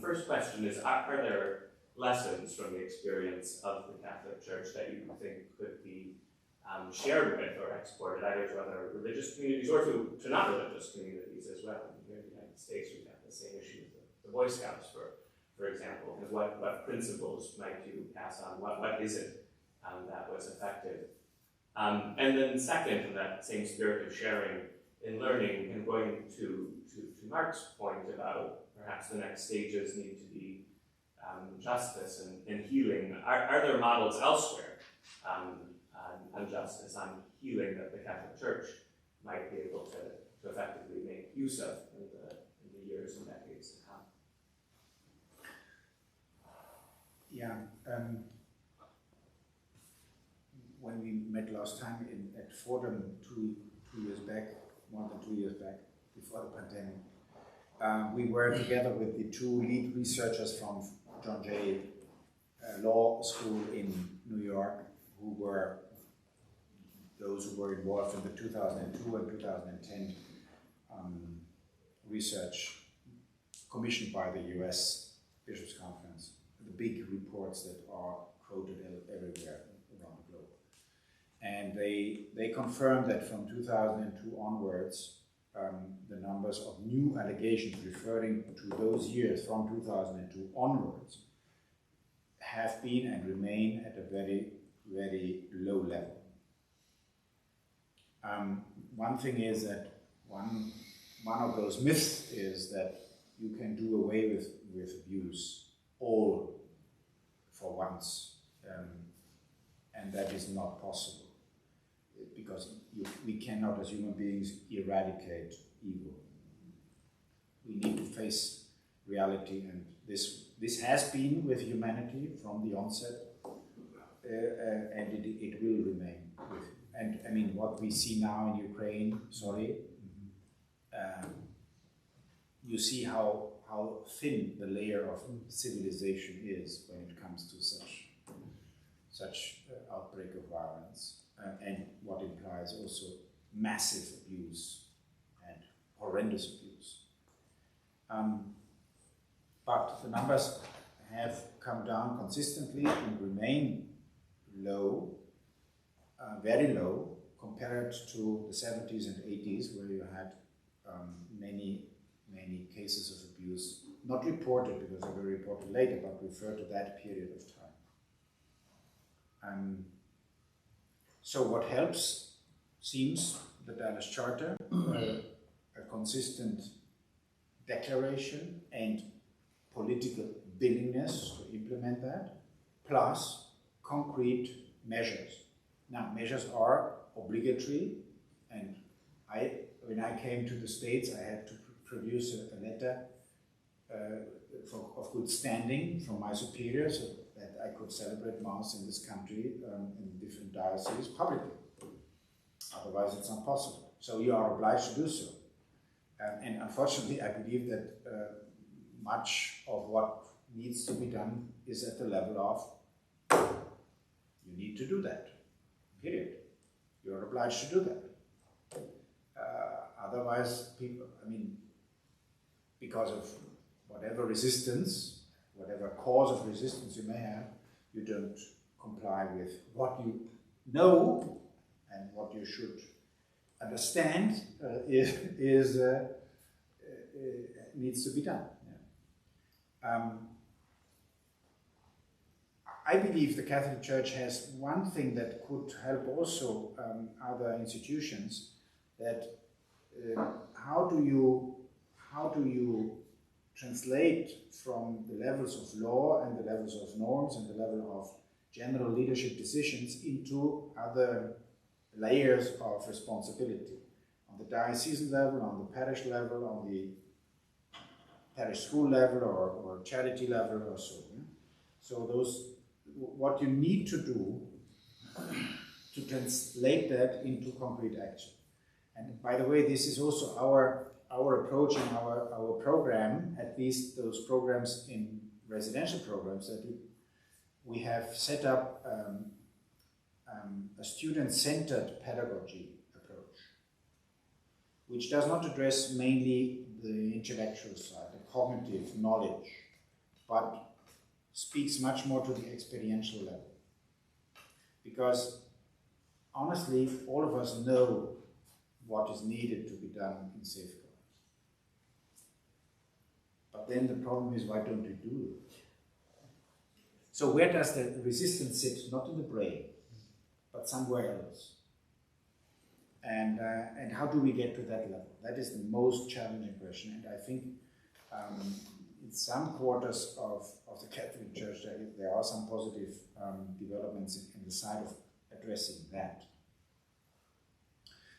first question is, are there lessons from the experience of the Catholic Church that you think could be shared with or exported either to other religious communities or to not-religious communities as well? Here in the United States, we have the same issue with the Boy Scouts, for example. And what principles might you pass on? What is it that was effective? And then second, in that same spirit of sharing and learning, and going to Mark's point about perhaps the next stages need to be justice and healing. Are there models elsewhere on justice, on healing that the Catholic Church might be able to effectively make use of in the years and decades to come? Yeah. When we met last time at Fordham 2 years back, more than 2 years back, before the pandemic, we were together with the two lead researchers from John Jay Law School in New York, who were those who were involved in the 2002 and 2010 research commissioned by the US Bishops' Conference, the big reports that are quoted everywhere around the globe. And they confirmed that from 2002 onwards, the numbers of new allegations referring to those years from 2002 onwards have been and remain at a very, very low level. One thing is that one of those myths is that you can do away with abuse all for once, and that is not possible. we cannot, as human beings, eradicate evil. We need to face reality, and this has been with humanity from the onset, and it will remain. And I mean, what we see now in Ukraine, you see how thin the layer of civilization is when it comes to such outbreak of violence, and what implies also massive abuse and horrendous abuse. But the numbers have come down consistently and remain low, very low, compared to the 70s and 80s, where you had many cases of abuse, not reported because they were reported later, but refer to that period of time. So what helps seems the Dallas Charter, a consistent declaration and political willingness to implement that, plus concrete measures. Now, measures are obligatory, and when I came to the States, I had to produce a letter of good standing from my superior, so that I could celebrate Mass in this country in different dioceses publicly. Otherwise, it's not possible. So you are obliged to do so. And unfortunately, I believe that much of what needs to be done is at the level of you need to do that. Period. You're obliged to do that. Otherwise, people, I mean, because of whatever resistance, whatever cause of resistance you may have, you don't comply with what you know and what you should understand needs to be done. Yeah. I believe the Catholic Church has one thing that could help also other institutions. That how do you translate from the levels of law and the levels of norms and the level of general leadership decisions into other layers of responsibility on the diocesan level, on the parish level, on the parish school level, or charity level, or so. Yeah? So what you need to do to translate that into concrete action. And by the way, this is also our approach in our program, at least those programs in residential programs, that we have set up a student-centered pedagogy approach, which does not address mainly the intellectual side, the cognitive knowledge, but speaks much more to the experiential level. Because honestly, all of us know what is needed to be done in safeguard. But then the problem is, why don't we do it? So where does the resistance sit? Not in the brain, but somewhere else. And how do we get to that level? That is the most challenging question. And I think in some quarters of the Catholic Church, there are some positive developments in the side of addressing that.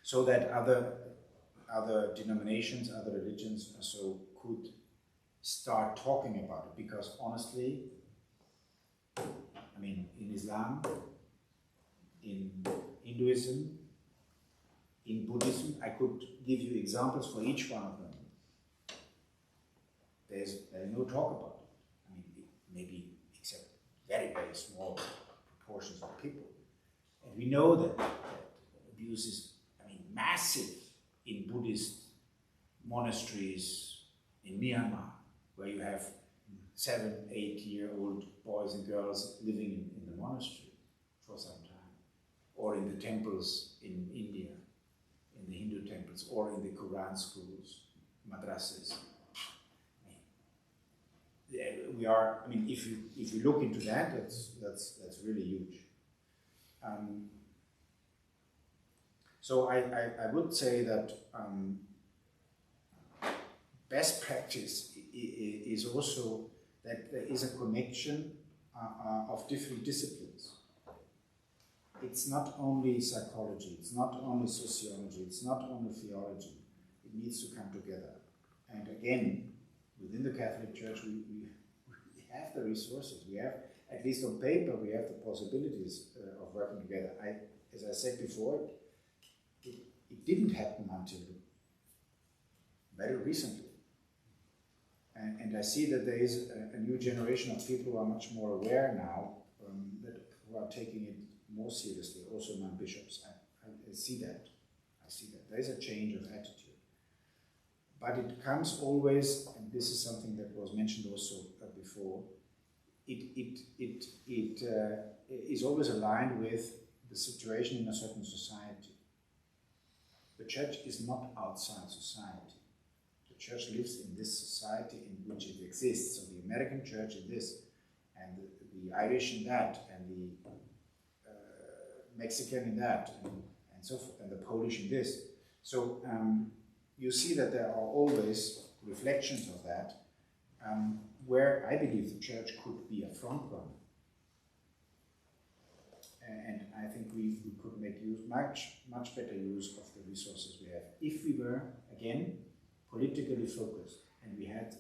So that other denominations, other religions also could start talking about it. Because honestly, I mean, in Islam, in Hinduism, in Buddhism, I could give you examples for each one of them. There's no talk about it. I mean, maybe except very, very small proportions of people. And we know that abuse is, massive in Buddhist monasteries in Myanmar, where you have 7, 8-year-old boys and girls living in the monastery for some time, or in the temples in India, in the Hindu temples, or in the Quran schools, madrasas. We are. I mean, if you look into that, that's really huge. So I would say that best practice is also that there is a connection of different disciplines. it's not only psychology, it's not only sociology, it's not only theology. It needs to come together. And again, within the Catholic Church, we have the resources. We have, at least on paper, we have the possibilities of working together. As I said before, it didn't happen until very recently. And I see that there is a new generation of people who are much more aware now, who are taking it more seriously, also among bishops. I see that. I see that. There is a change of attitude. But it comes always, and this is something that was mentioned also before, it is always aligned with the situation in a certain society. The church is not outside society. The church lives in this society in which it exists. So the American church in this, and the Irish in that, and the Mexican in that, and so forth, and the Polish in this. So you see that there are always reflections of that, where I believe the church could be a front runner. And I think we could make much better use of the resources we have if we were, again, politically focused and we had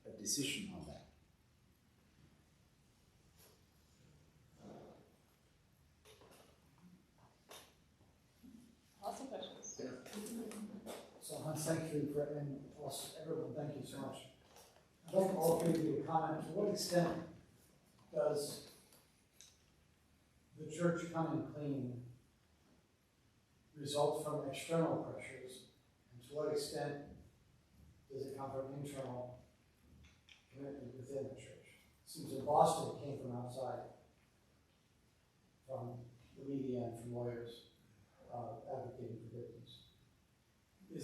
a decision on that. Lots of questions. So Hans, thank you for, and also everyone, thank you so much. I'd like all of you to comment, to what extent does the church coming clean result from external pressures, and to what extent does it come from internal commitment within the church? It seems in Boston it came from outside, from the media and from lawyers advocating for victims.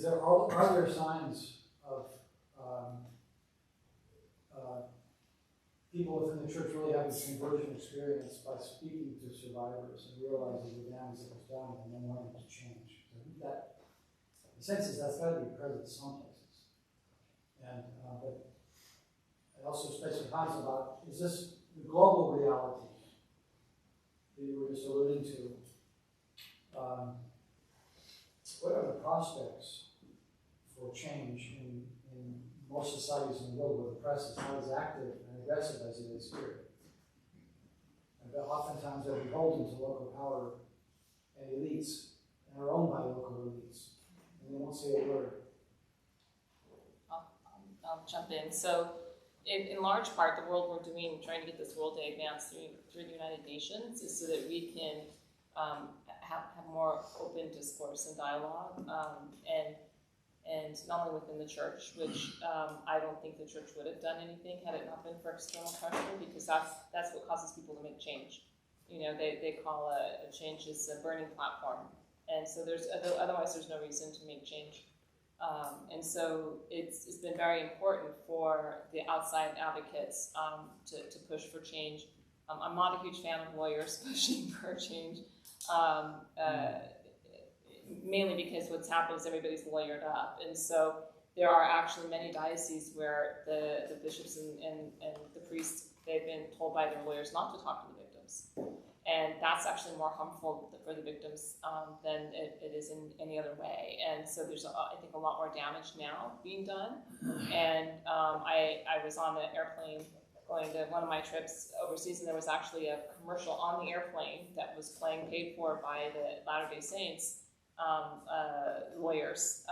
Are there signs of people within the church really having conversion experience by speaking to survivors and realizing the damage that was done and then wanting to change? I think that, the sense is that's got to be present some places. And but I also spent some time about, is this the global reality that you were just alluding to? What are the prospects for change in most societies in the world where the press is not as active and aggressive as it is here? And oftentimes they're beholden to local power and elites, and are owned by local elites, and they won't say a word. I'll jump in. So, in large part, the work we're doing, trying to get this World Day advanced through the United Nations, is so that we can have more open discourse and dialogue, and not only within the church, which I don't think the church would have done anything had it not been for external pressure, because that's what causes people to make change. You know, they call a change as a burning platform, and so otherwise there's no reason to make change. And so it's been very important for the outside advocates to push for change. I'm not a huge fan of lawyers pushing for change, mainly because what's happened is everybody's lawyered up. And so there are actually many dioceses where the bishops and the priests, they've been told by their lawyers not to talk to the victims. And that's actually more harmful for the victims than it is in any other way. And so there's, I think, a lot more damage now being done. And I was on an airplane going to one of my trips overseas, and there was actually a commercial on the airplane that was paid for by the Latter-day Saints lawyers,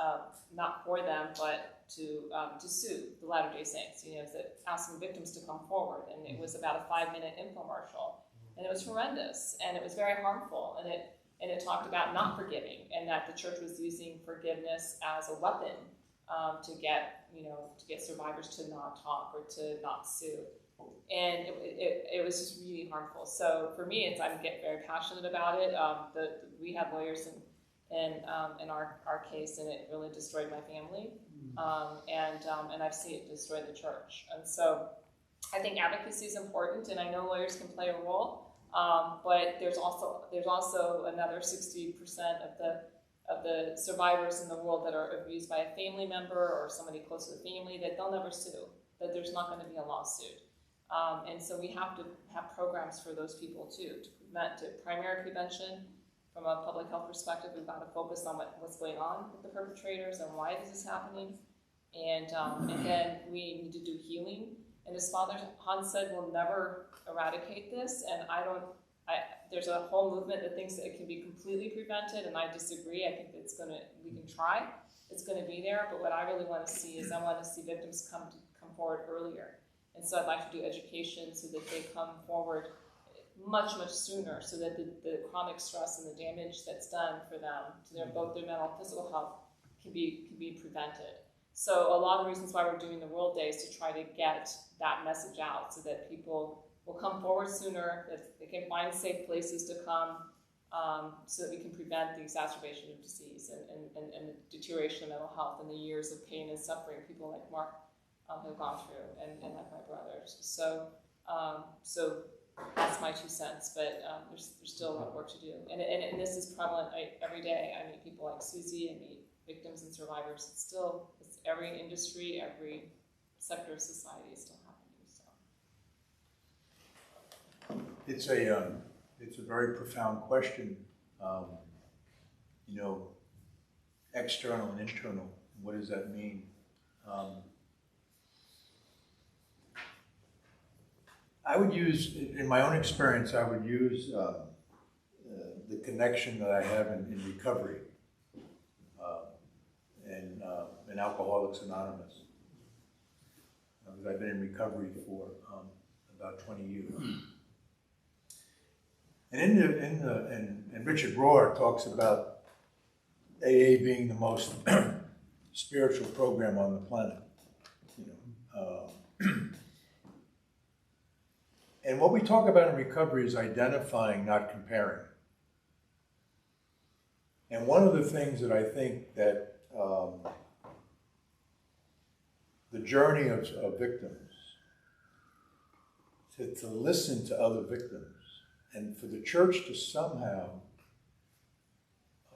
not for them, but to sue the Latter-day Saints, you know, asking victims to come forward. And it was about a 5-minute infomercial. And it was horrendous, and it was very harmful, and it talked about not forgiving, and that the church was using forgiveness as a weapon to get survivors to not talk or to not sue, and it was just really harmful. So for me, I get very passionate about it. We had lawyers in our case, and it really destroyed my family, and I've seen it destroy the church, and so I think advocacy is important, and I know lawyers can play a role. But there's also another 60% of the survivors in the world that are abused by a family member or somebody close to the family that they'll never sue, that there's not going to be a lawsuit. And so we have to have programs for those people too, to primary prevention. From a public health perspective, we've got to focus on what's going on with the perpetrators and why this is happening. And then we need to do healing. And as Father Hans said, we'll never eradicate this. And there's a whole movement that thinks that it can be completely prevented, and I disagree. I think we can try. It's going to be there, but what I really want to see is I want to see victims come forward earlier. And so I'd like to do education so that they come forward much sooner, so that the chronic stress and the damage that's done for them, to both their mental and physical health, can be prevented. So a lot of the reasons why we're doing the World Day is to try to get that message out, so that people will come forward sooner, that they can find safe places to come, so that we can prevent the exacerbation of disease and the deterioration of mental health and the years of pain and suffering people like Mark have gone through, and like my brothers. So that's my 2 cents, but there's still a lot of work to do. And this is prevalent every day. I meet people like Susie, I meet victims and survivors. It's every industry, every sector of society is still happening. So It's a very profound question. External and internal. What does that mean? I would use, in my own experience, I would use the connection that I have in recovery and Alcoholics Anonymous. Because I've been in recovery for about 20 years. And Richard Rohr talks about AA being the most spiritual program on the planet. And what we talk about in recovery is identifying, not comparing. And one of the things that I think that the journey of victims, to listen to other victims, and for the church to somehow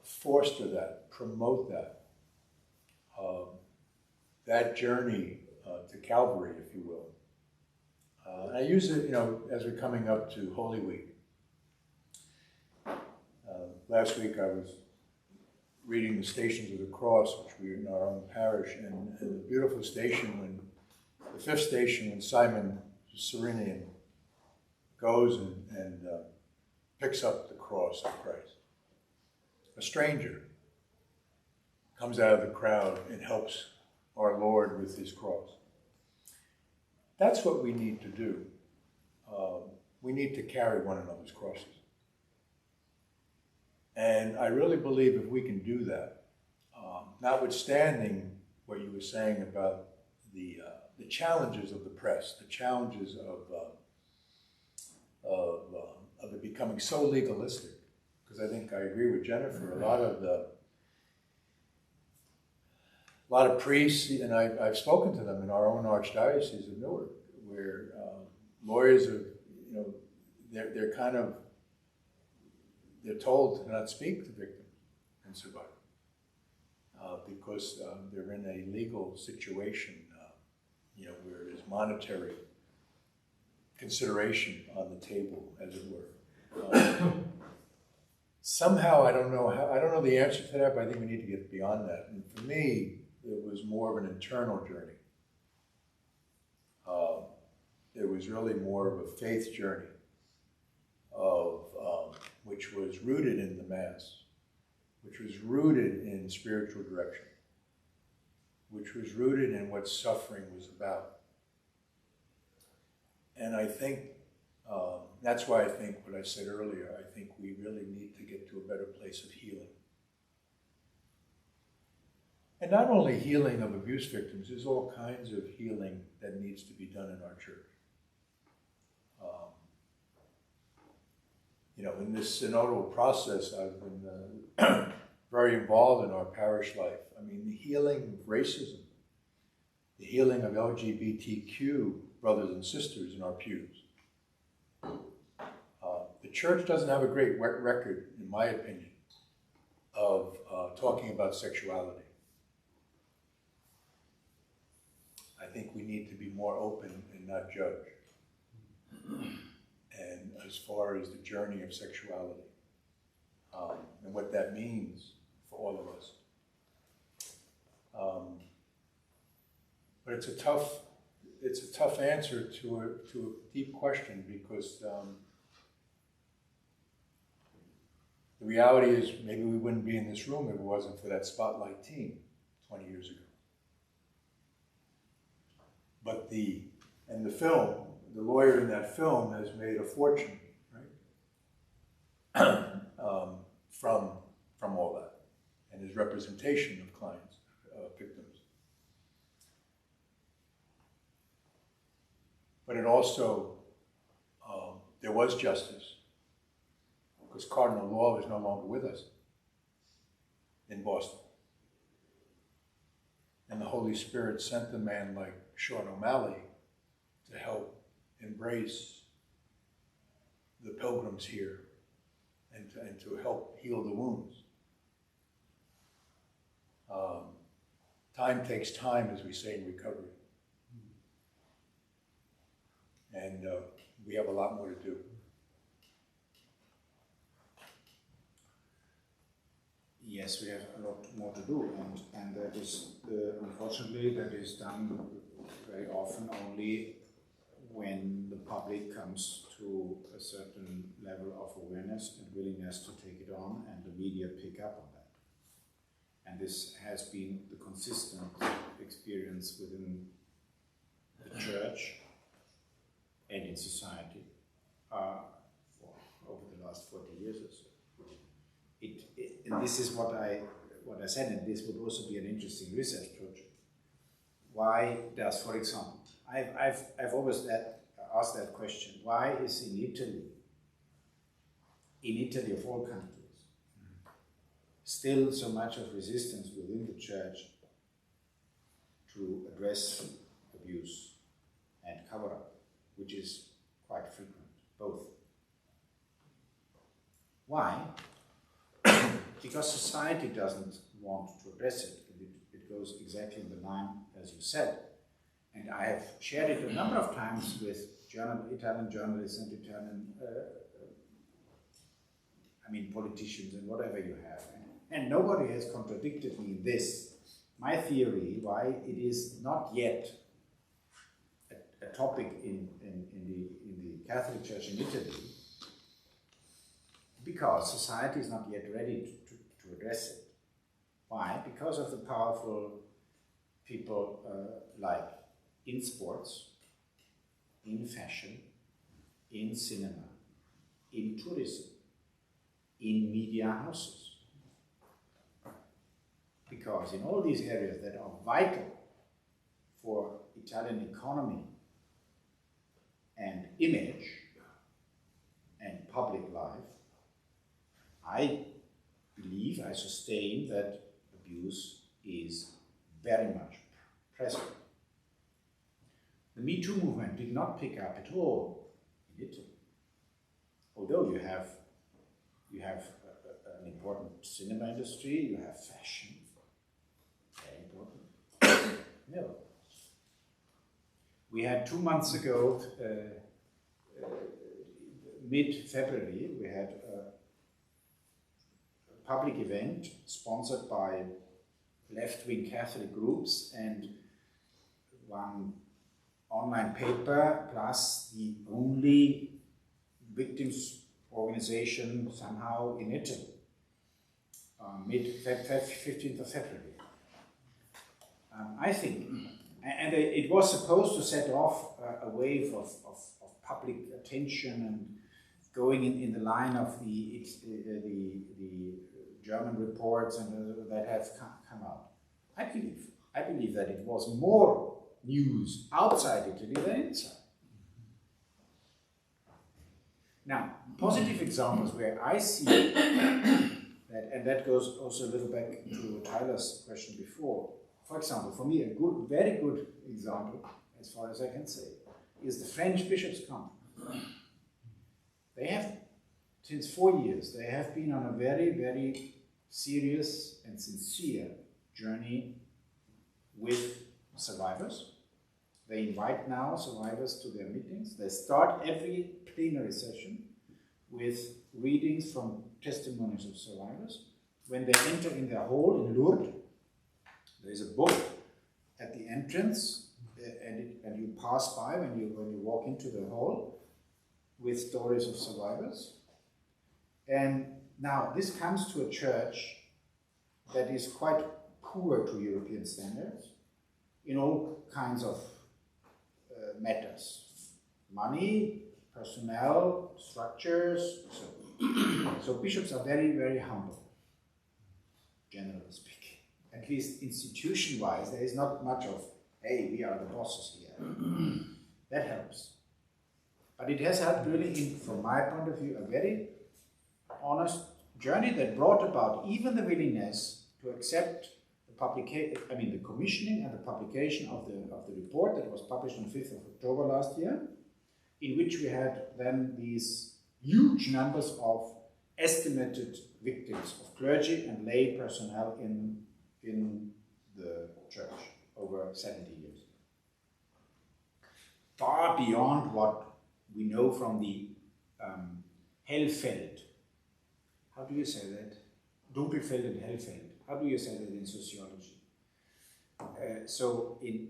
foster that, promote that journey to Calvary, if you will. And I use it, as we're coming up to Holy Week. Last week I was reading the Stations of the Cross, which we are in our own parish, and the beautiful station, the fifth station, when Simon the Cyrenian goes and picks up the cross of Christ. A stranger comes out of the crowd and helps our Lord with his cross. That's what we need to do. We need to carry one another's crosses. And I really believe if we can do that, notwithstanding what you were saying about the challenges of the press, the challenges of it becoming so legalistic, because I think I agree with Jennifer, a lot of priests, and I've spoken to them in our own Archdiocese of Newark, where lawyers are, they're told to not speak to victims and survivors because they're in a legal situation, where there's monetary consideration on the table, as it were. Somehow, I don't know the answer to that, but I think we need to get beyond that. And for me, it was more of an internal journey. It was really more of a faith journey, which was rooted in the Mass, which was rooted in spiritual direction, which was rooted in what suffering was about. And I think that's why I think what I said earlier, I think we really need to get to a better place of healing. And not only healing of abuse victims, there's all kinds of healing that needs to be done in our church. In this synodal process, I've been very involved in our parish life. I mean, the healing of racism, the healing of LGBTQ brothers and sisters in our pews. The church doesn't have a great record, in my opinion, of talking about sexuality. I think we need to be more open and not judge. far as the journey of sexuality and what that means for all of us. But it's a tough answer to a deep question, because the reality is maybe we wouldn't be in this room if it wasn't for that Spotlight team 20 years ago. But the film, the lawyer in that film has made a fortune, right? From all that, and his representation of clients, victims. But it also, there was justice, because Cardinal Law is no longer with us in Boston. And the Holy Spirit sent a man like Sean O'Malley to help embrace the pilgrims here and to help heal the wounds. Time takes time, as we say in recovery. And we have a lot more to do. Yes, we have a lot more to do, and that is, unfortunately, that is done very often only when the public comes to a certain level of awareness and willingness to take it on, and the media pick up on that. And this has been the consistent experience within the church and in society over the last 40 years or so. And this is what I said, and this would also be an interesting research project. Why does, for example, I've always asked that question, why is in Italy of all countries, still so much of resistance within the church to address abuse and cover-up, which is quite frequent, both. Why? Because society doesn't want to address it. It goes exactly in the line as you said. And I have shared it a number of times with Italian journalists and Italian politicians and whatever you have. And nobody has contradicted me in this. My theory, why it is not yet a topic in the Catholic Church in Italy, because society is not yet ready to address it. Why? Because of the powerful people like in sports, in fashion, in cinema, in tourism, in media houses. Because in all these areas that are vital for Italian economy and image and public life, I believe, I sustain that abuse is very much present. The Me Too movement did not pick up at all in Italy. Although you have an important cinema industry, you have fashion, very important. No. We had 2 months ago, mid-February, we had a public event sponsored by left-wing Catholic groups and one online paper, plus the only victims organization somehow in Italy, mid-15th of February. I think, and it was supposed to set off a wave of public attention and going in the line of the German reports and that have come out. I believe that it was more news outside Italy than inside. Now, positive examples where I see that, and that goes also a little back to Tyler's question before. For example, for me, a very good example, as far as I can say, is the French Bishops' Conference. They have, since 4 years, they have been on a very, very serious and sincere journey with survivors. They invite now survivors to their meetings. They start every plenary session with readings from testimonies of survivors. When they enter in their hall in Lourdes, there is a book at the entrance, and you pass by when you walk into the hall with stories of survivors. And now this comes to a church that is quite poor to European standards in all kinds of matters. Money, personnel, structures. So bishops are very, very humble, generally speaking. At least institution-wise, there is not much of, hey, we are the bosses here. That helps. But it has helped really, from my point of view, a very honest journey that brought about even the willingness to accept the commissioning and the publication of the report that was published on 5th of October last year, in which we had then these huge numbers of estimated victims of clergy and lay personnel in the church over 70 years. Far beyond what we know from the Hellfeld. How do you say that? Dunkelfeld and Hellfeld. How do you say that in sociology? So in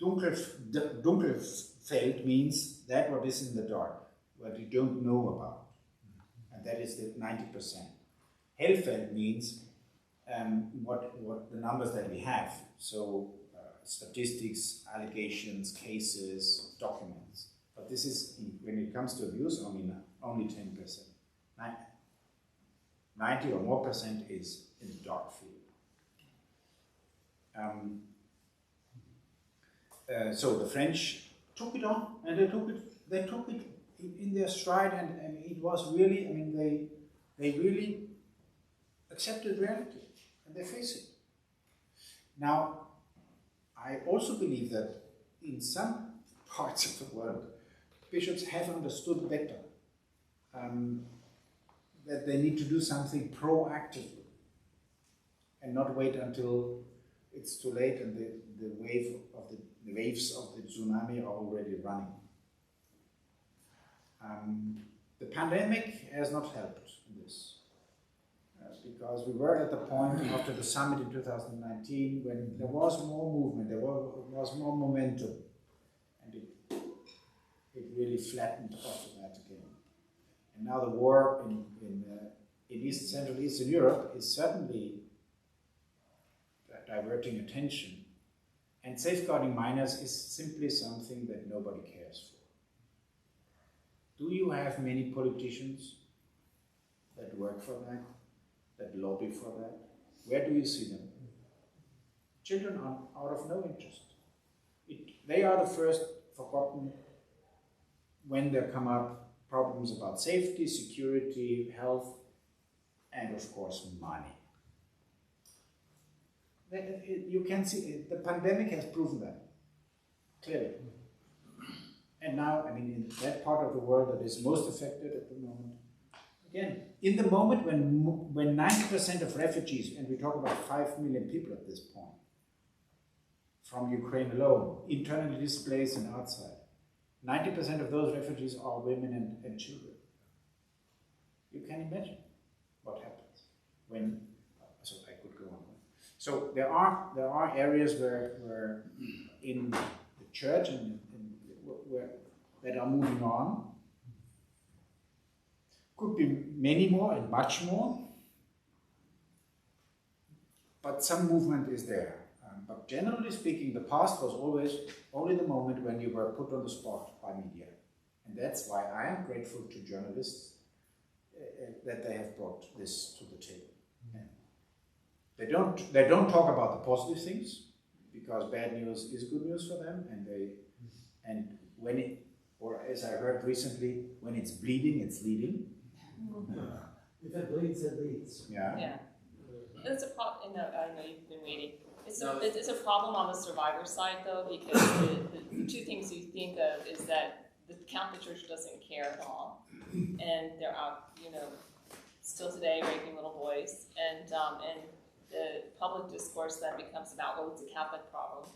Dunkelfeld means that what is in the dark, what you don't know about. And that is the 90%. Hellfeld means what the numbers that we have. So statistics, allegations, cases, documents. But this is, when it comes to abuse, only 10%. 90 or more percent is in the dark field. So the French took it on, and they took it in their stride, and it was really, they really accepted reality, and they face it. Now, I also believe that in some parts of the world, bishops have understood better that they need to do something proactively and not wait until it's too late and the waves of the tsunami are already running. The pandemic has not helped in this because we were at the point after the summit in 2019 when there was more movement, there was more momentum, and it really flattened after that again. And now the war in Central Eastern Europe is certainly diverting attention, and safeguarding minors is simply something that nobody cares for. Do you have many politicians that work for that, that lobby for that? Where do you see them? Children are out of no interest. They are the first forgotten when there come up problems about safety, security, health, and of course money. You can see the pandemic has proven that clearly. And now, in that part of the world that is most affected at the moment, again, in the moment when 90% of refugees, and we talk about 5 million people at this point, from Ukraine alone, internally displaced and outside, 90% of those refugees are women and children. You can imagine what happens when. So I could go on. So there are areas where in the church and that are moving on. Could be many more and much more, but some movement is there. But generally speaking, the past was always only the moment when you were put on the spot by media. And that's why I am grateful to journalists that they have brought this to the table. Yeah. They don't talk about the positive things, because bad news is good news for them, and when it, or as I heard recently, when it's bleeding, it's leading. If it bleeds, it leads. Yeah. Yeah. It's a problem. I know you've been waiting. It's a problem on the survivor side, though, because the two things you think of is that the Catholic Church doesn't care at all, and they're out, still today raping little boys, and the public discourse then becomes about, well, it's a Catholic problem,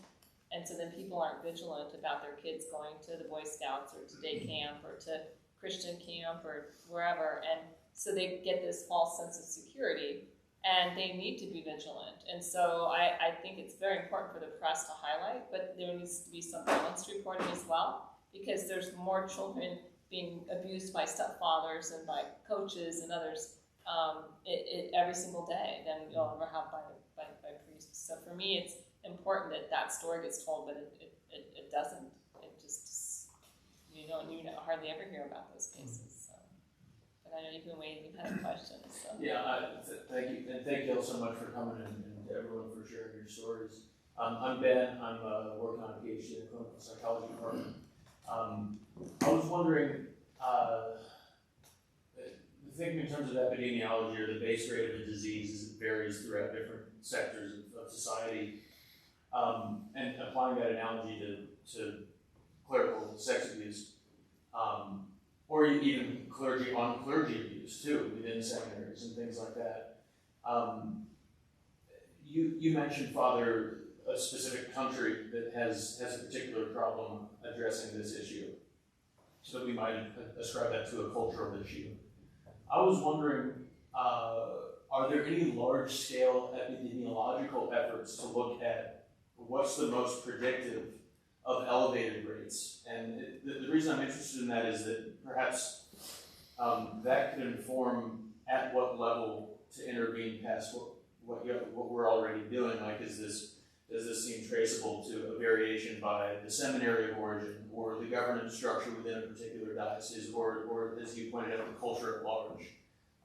and so then people aren't vigilant about their kids going to the Boy Scouts or to day camp or to Christian camp or wherever, and so they get this false sense of security, and they need to be vigilant. And so I think it's very important for the press to highlight, but there needs to be some balanced reporting as well, because there's more children being abused by stepfathers and by coaches and others every single day than you'll ever have by priests. So for me, it's important that that story gets told, but it doesn't. It just, you hardly ever hear about those cases. So, but I know you've been waiting. You've had questions. So. Yeah, thank you, and thank you all so much for coming and everyone for sharing your stories. I'm Ben. I'm working on a PhD in the clinical psychology department. I was wondering, thinking in terms of epidemiology or the base rate of the disease as it varies throughout different sectors of society, and applying that analogy to clerical sex abuse, or even clergy abuse too within seminaries and things like that. You mentioned, Father, a specific country that has a particular problem addressing this issue, so that we might ascribe that to a cultural issue. I was wondering, are there any large-scale epidemiological efforts to look at what's the most predictive of elevated rates? And the reason I'm interested in that is that perhaps that could inform at what level to intervene past what we're already doing. Like, does this seem traceable to a variation by the seminary of origin, or the governance structure within a particular diocese, or as you pointed out, the culture at large?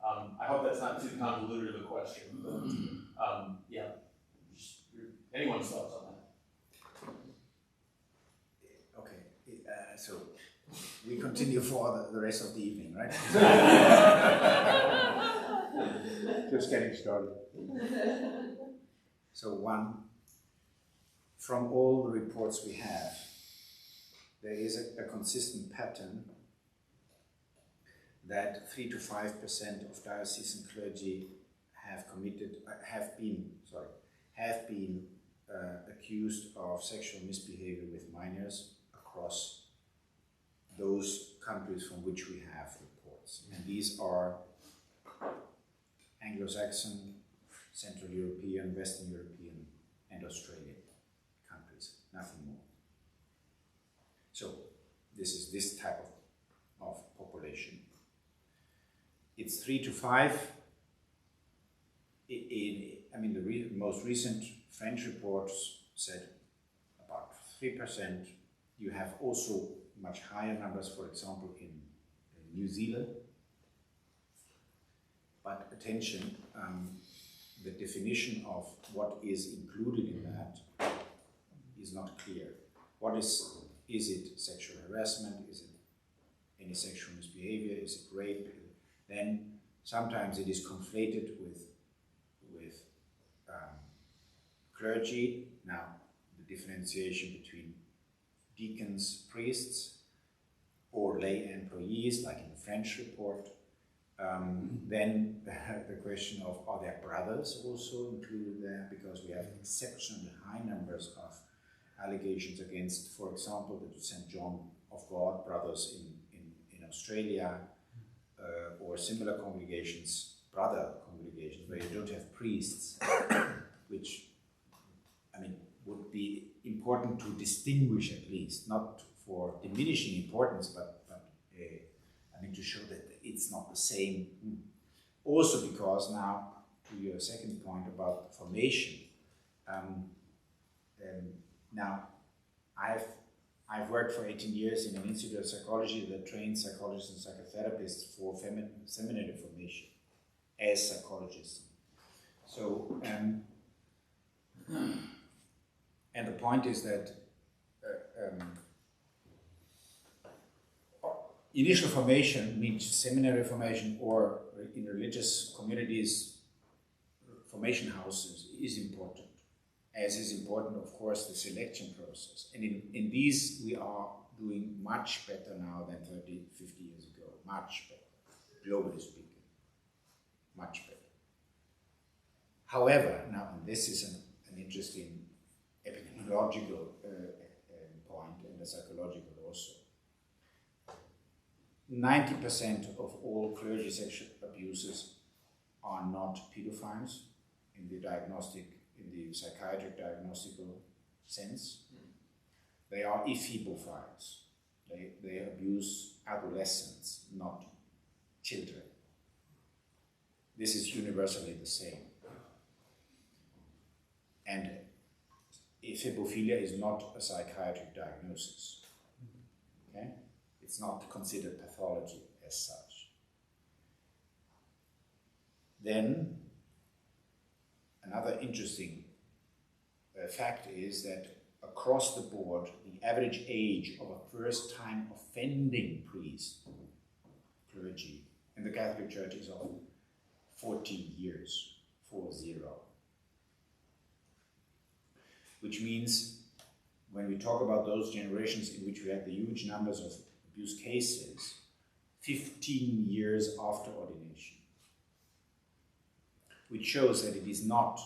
I hope that's not too convoluted of a question, but yeah, just anyone's thoughts on that? Okay, so we continue for the rest of the evening, right? Just getting started. So from all the reports we have, there is a consistent pattern that 3 to 5% of diocesan clergy have been accused of sexual misbehavior with minors across those countries from which we have reports. And these are Anglo-Saxon, Central European, Western European, and Australian countries, nothing more. So this is this type of population. It's 3 to 5. The most recent French reports said about 3%. You have also much higher numbers, for example, in New Zealand. But attention, the definition of what is included in that is not clear. What is it sexual harassment? Is it any sexual misbehavior? Is it rape? Then sometimes it is conflated with clergy. Now, the differentiation between deacons, priests, or lay employees, like in the French report. Then the question of, are there brothers also included there? Because we have exceptionally high numbers of allegations against, for example, the St. John of God brothers in Australia, or similar congregations, brother congregations, where you don't have priests, which, would be important to distinguish at least, not for diminishing importance, but to show that it's not the same. Also because now, to your second point about formation, now I've worked for 18 years in an institute of psychology that trains psychologists and psychotherapists for seminary formation as psychologists. So, and the point is that initial formation means seminary formation, or in religious communities, formation houses is important, as is important, of course, the selection process. And in these, we are doing much better now than 30, 50 years ago, much better, globally speaking, much better. However, now, and this is an interesting epidemiological point, and a psychological also. 90% of all clergy sexual abuses are not pedophiles in the psychiatric diagnostical sense. They are ephebophiles. They abuse adolescents, not children. This is universally the same. And ephebophilia is not a psychiatric diagnosis. Okay? It's not considered pathology as such. Then, another interesting fact is that across the board, the average age of a first-time offending priest, clergy, in the Catholic Church is of 14 years, 40. Which means, when we talk about those generations in which we had the huge numbers of abuse cases, 15 years after ordination. Which shows that it is not,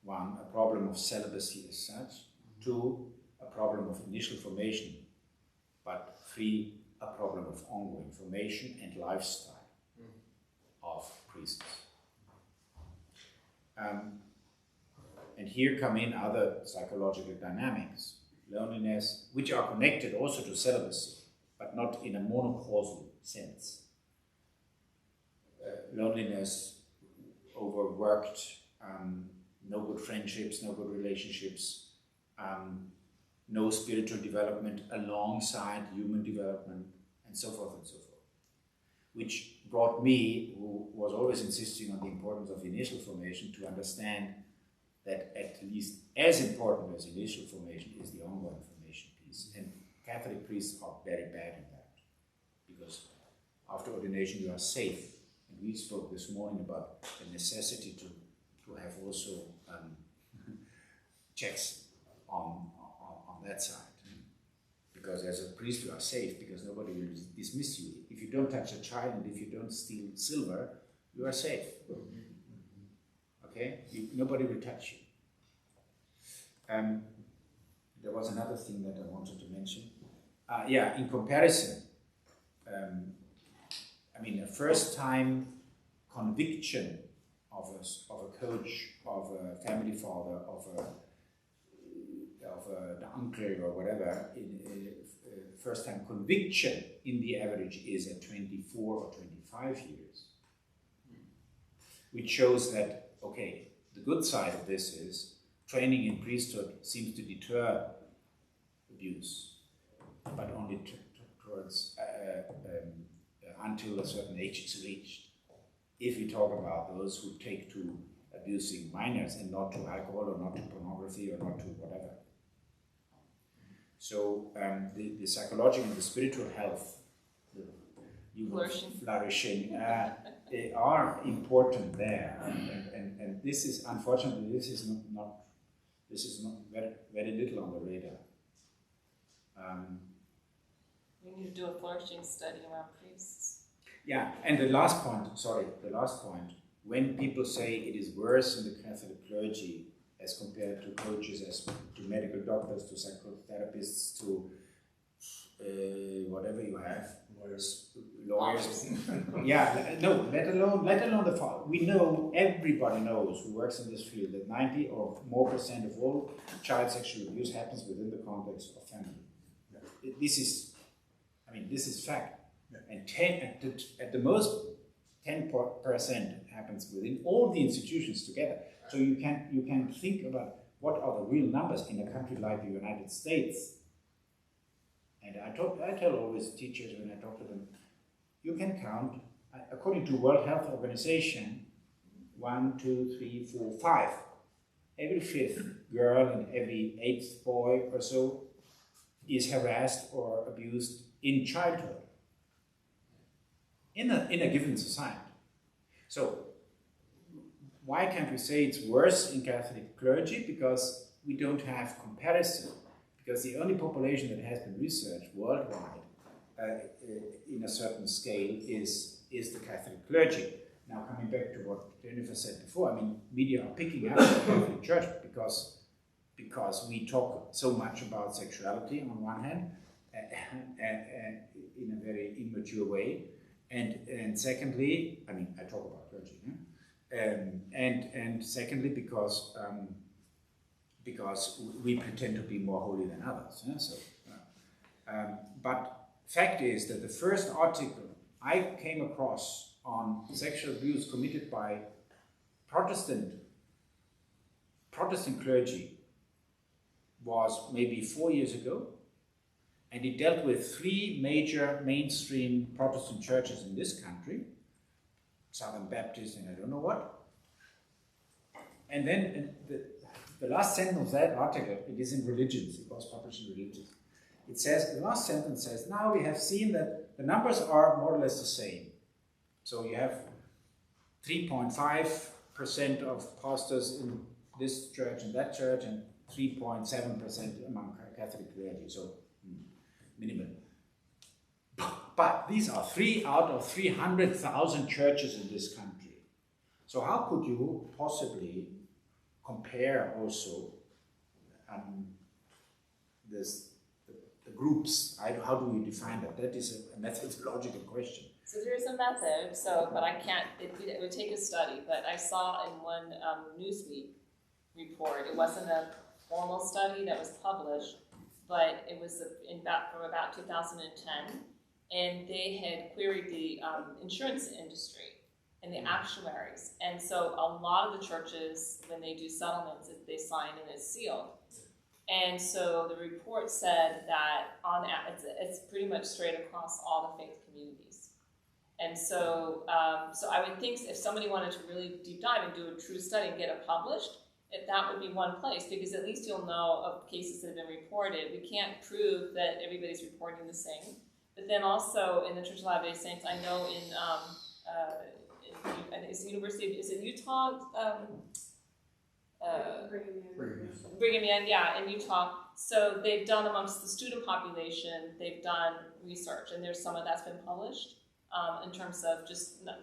one, a problem of celibacy as such, two, a problem of initial formation, but three, a problem of ongoing formation and lifestyle of priests. And here come in other psychological dynamics, loneliness, which are connected also to celibacy, but not in a monocausal sense. Loneliness, overworked, no good friendships, no good relationships, no spiritual development alongside human development, and so forth and so forth. Which brought me, who was always insisting on the importance of initial formation, to understand that at least as important as initial formation is the ongoing formation piece. And Catholic priests are very bad in that, because after ordination you are safe. And we spoke this morning about the necessity to have also checks on that side. Because as a priest you are safe, because nobody will dismiss you. If you don't touch a child and if you don't steal silver, you are safe. Okay? Nobody will touch you. There was another thing that I wanted to mention. In comparison, a first-time conviction of a coach, of a family father, of an uncle or whatever, first-time conviction in the average is at 24 or 25 years. Which shows that, okay, the good side of this is training in priesthood seems to deter abuse, but only towards until a certain age is reached. If we talk about those who take to abusing minors and not to alcohol or not to pornography or not to whatever. So the psychological and the spiritual health, flourishing, they are important there, and this is unfortunately this is not very little on the radar. We need to do a flourishing study around priests. Yeah, and the last point, when people say it is worse in the Catholic clergy as compared to coaches, as to medical doctors, to psychotherapists, to whatever you have, lawyers. Yeah, no, let alone the fact. We know, everybody knows who works in this field that 90% or more of all child sexual abuse happens within the context of family. Yeah. This is fact. Yeah. And at the most, 10% happens within all the institutions together. So you can think about what are the real numbers in a country like the United States. And I tell always teachers when I talk to them, you can count, according to World Health Organization, 1, 2, 3, 4, 5. Every fifth girl and every eighth boy or so is harassed or abused in childhood in a given society. So why can't we say it's worse in Catholic clergy? Because we don't have comparison. Because the only population that has been researched worldwide in a certain scale is the Catholic clergy. Now, coming back to what Jennifer said before, media are picking up the Catholic Church because we talk so much about sexuality on one hand, in a very immature way. And secondly, I mean, I talk about clergy, and secondly, because we pretend to be more holy than others. But fact is that the first article I came across on sexual abuse committed by Protestant clergy was maybe 4 years ago, and it dealt with 3 major mainstream Protestant churches in this country, Southern Baptist and I don't know what. And then the last sentence of that article, it is in Religions, it was published in Religions. It says, the last sentence says, now we have seen that the numbers are more or less the same. So you have 3.5% of pastors in this church and that church, and 3.7% among Catholic clergy, so minimal. But these are 3 out of 300,000 churches in this country. So how could you possibly compare also the groups? How do we define that? That is a methodological question. So there's a method, but I can't, it would take a study, but I saw in one Newsweek report, it wasn't a formal study that was published, but it was from about 2010, and they had queried the insurance industry and the actuaries. And so a lot of the churches, when they do settlements, they sign and it's sealed. And so the report said that it's pretty much straight across all the faith communities. And so, so I would think if somebody wanted to really deep dive and do a true study and get it published, that would be one place, because at least you'll know of cases that have been reported. We can't prove that everybody's reporting the same. But then also in the Church of Latter-day Saints, I know is it Utah? Brigham Young, yeah, in Utah. So they've done amongst the student population, they've done research, and there's some of that's been published in terms of just, I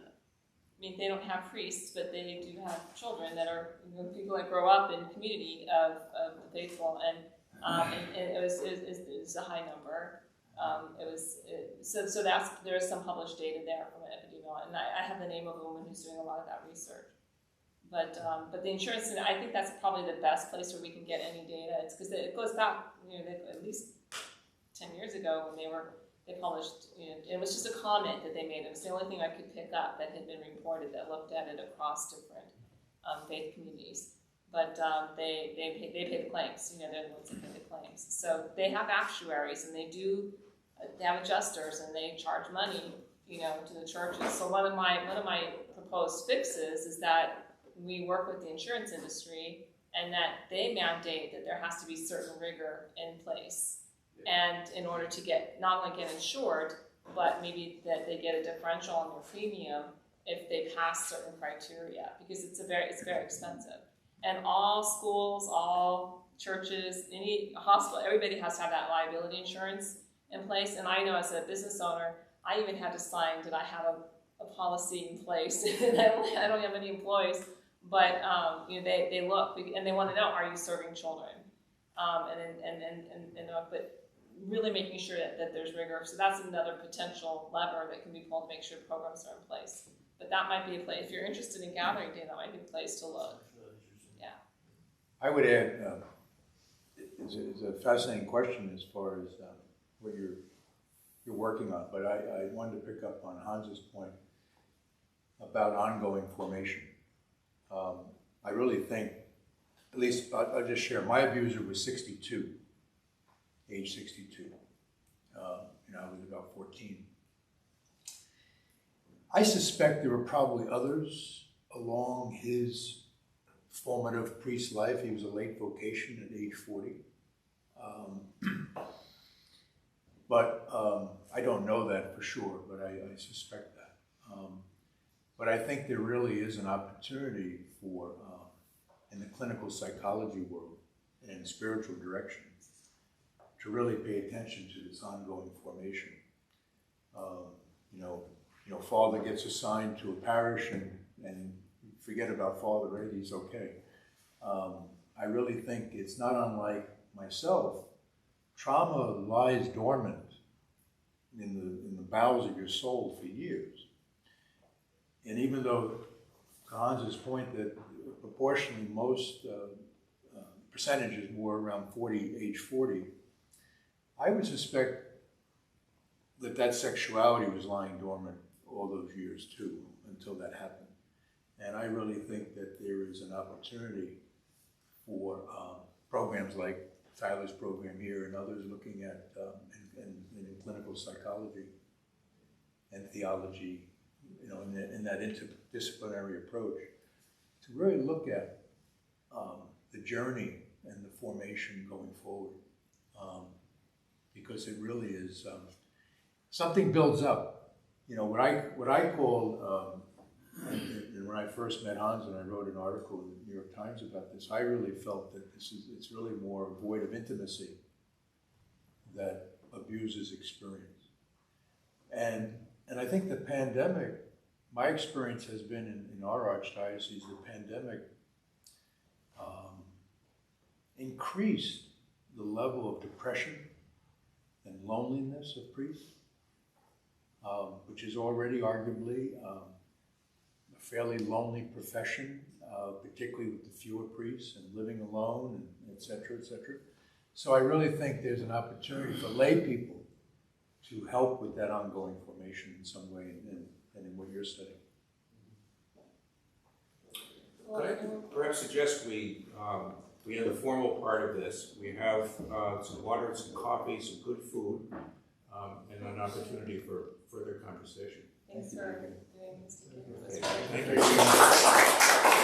mean, they don't have priests, but they do have children that are, people that grow up in community of the faithful, and it was a high number. So there's some published data there from an epidemiology, and I have the name of the woman who's doing a lot of that research. But the insurance, I think that's probably the best place where we can get any data. It's because it goes back, at least 10 years ago when they published, it was just a comment that they made. It was the only thing I could pick up that had been reported that looked at it across different faith communities. But they pay the claims, they're the ones that pay the claims. So they have actuaries, and they have adjusters, and they charge money, to the churches. So one of my proposed fixes is that we work with the insurance industry, and that they mandate that there has to be certain rigor in place. And in order to not only get insured, but maybe that they get a differential on their premium if they pass certain criteria, because it's very expensive. And all schools, all churches, any hospital, everybody has to have that liability insurance in place. And I know as a business owner, I even had to sign that I have a policy in place. I don't have any employees, but they look and they want to know, are you serving children? But really making sure that there's rigor. So that's another potential lever that can be pulled to make sure programs are in place. But that might be a place, if you're interested in gathering data, that might be a place to look. Yeah. I would add, it's a fascinating question as far as what you're working on, but I wanted to pick up on Hans's point about ongoing formation. I really think, at least I'll just share, my abuser was 62, age 62. I was about 14. I suspect there were probably others along his formative priest life. He was a late vocation at age 40. But I don't know that for sure, but I suspect that. But I think there really is an opportunity for, in the clinical psychology world and spiritual direction, to really pay attention to this ongoing formation. Father gets assigned to a parish and forget about Father, right? He's okay. I really think it's not unlike myself. Trauma lies dormant, in the bowels of your soul for years. And even though, to Hans's point, that proportionally most percentages were around age 40, I would suspect that sexuality was lying dormant all those years too, until that happened. And I really think that there is an opportunity for programs like Tyler's program here and others looking at in clinical psychology and theology, in that interdisciplinary approach, to really look at the journey and the formation going forward, because it really is something builds up. What I call, and when I first met Hans and I wrote an article in the New York Times about this, I really felt that it's really more a void of intimacy that abusers experience. And I think the pandemic, my experience has been in our archdiocese, the pandemic increased the level of depression and loneliness of priests, which is already arguably a fairly lonely profession, particularly with the fewer priests and living alone, and et cetera, et cetera. So I really think there's an opportunity for lay people to help with that ongoing formation in some way, and in what you're studying. Could I perhaps suggest we end the formal part of this. We have some water, some coffee, some good food, and an opportunity for further conversation. Thanks for doing this together. Okay. Thank you.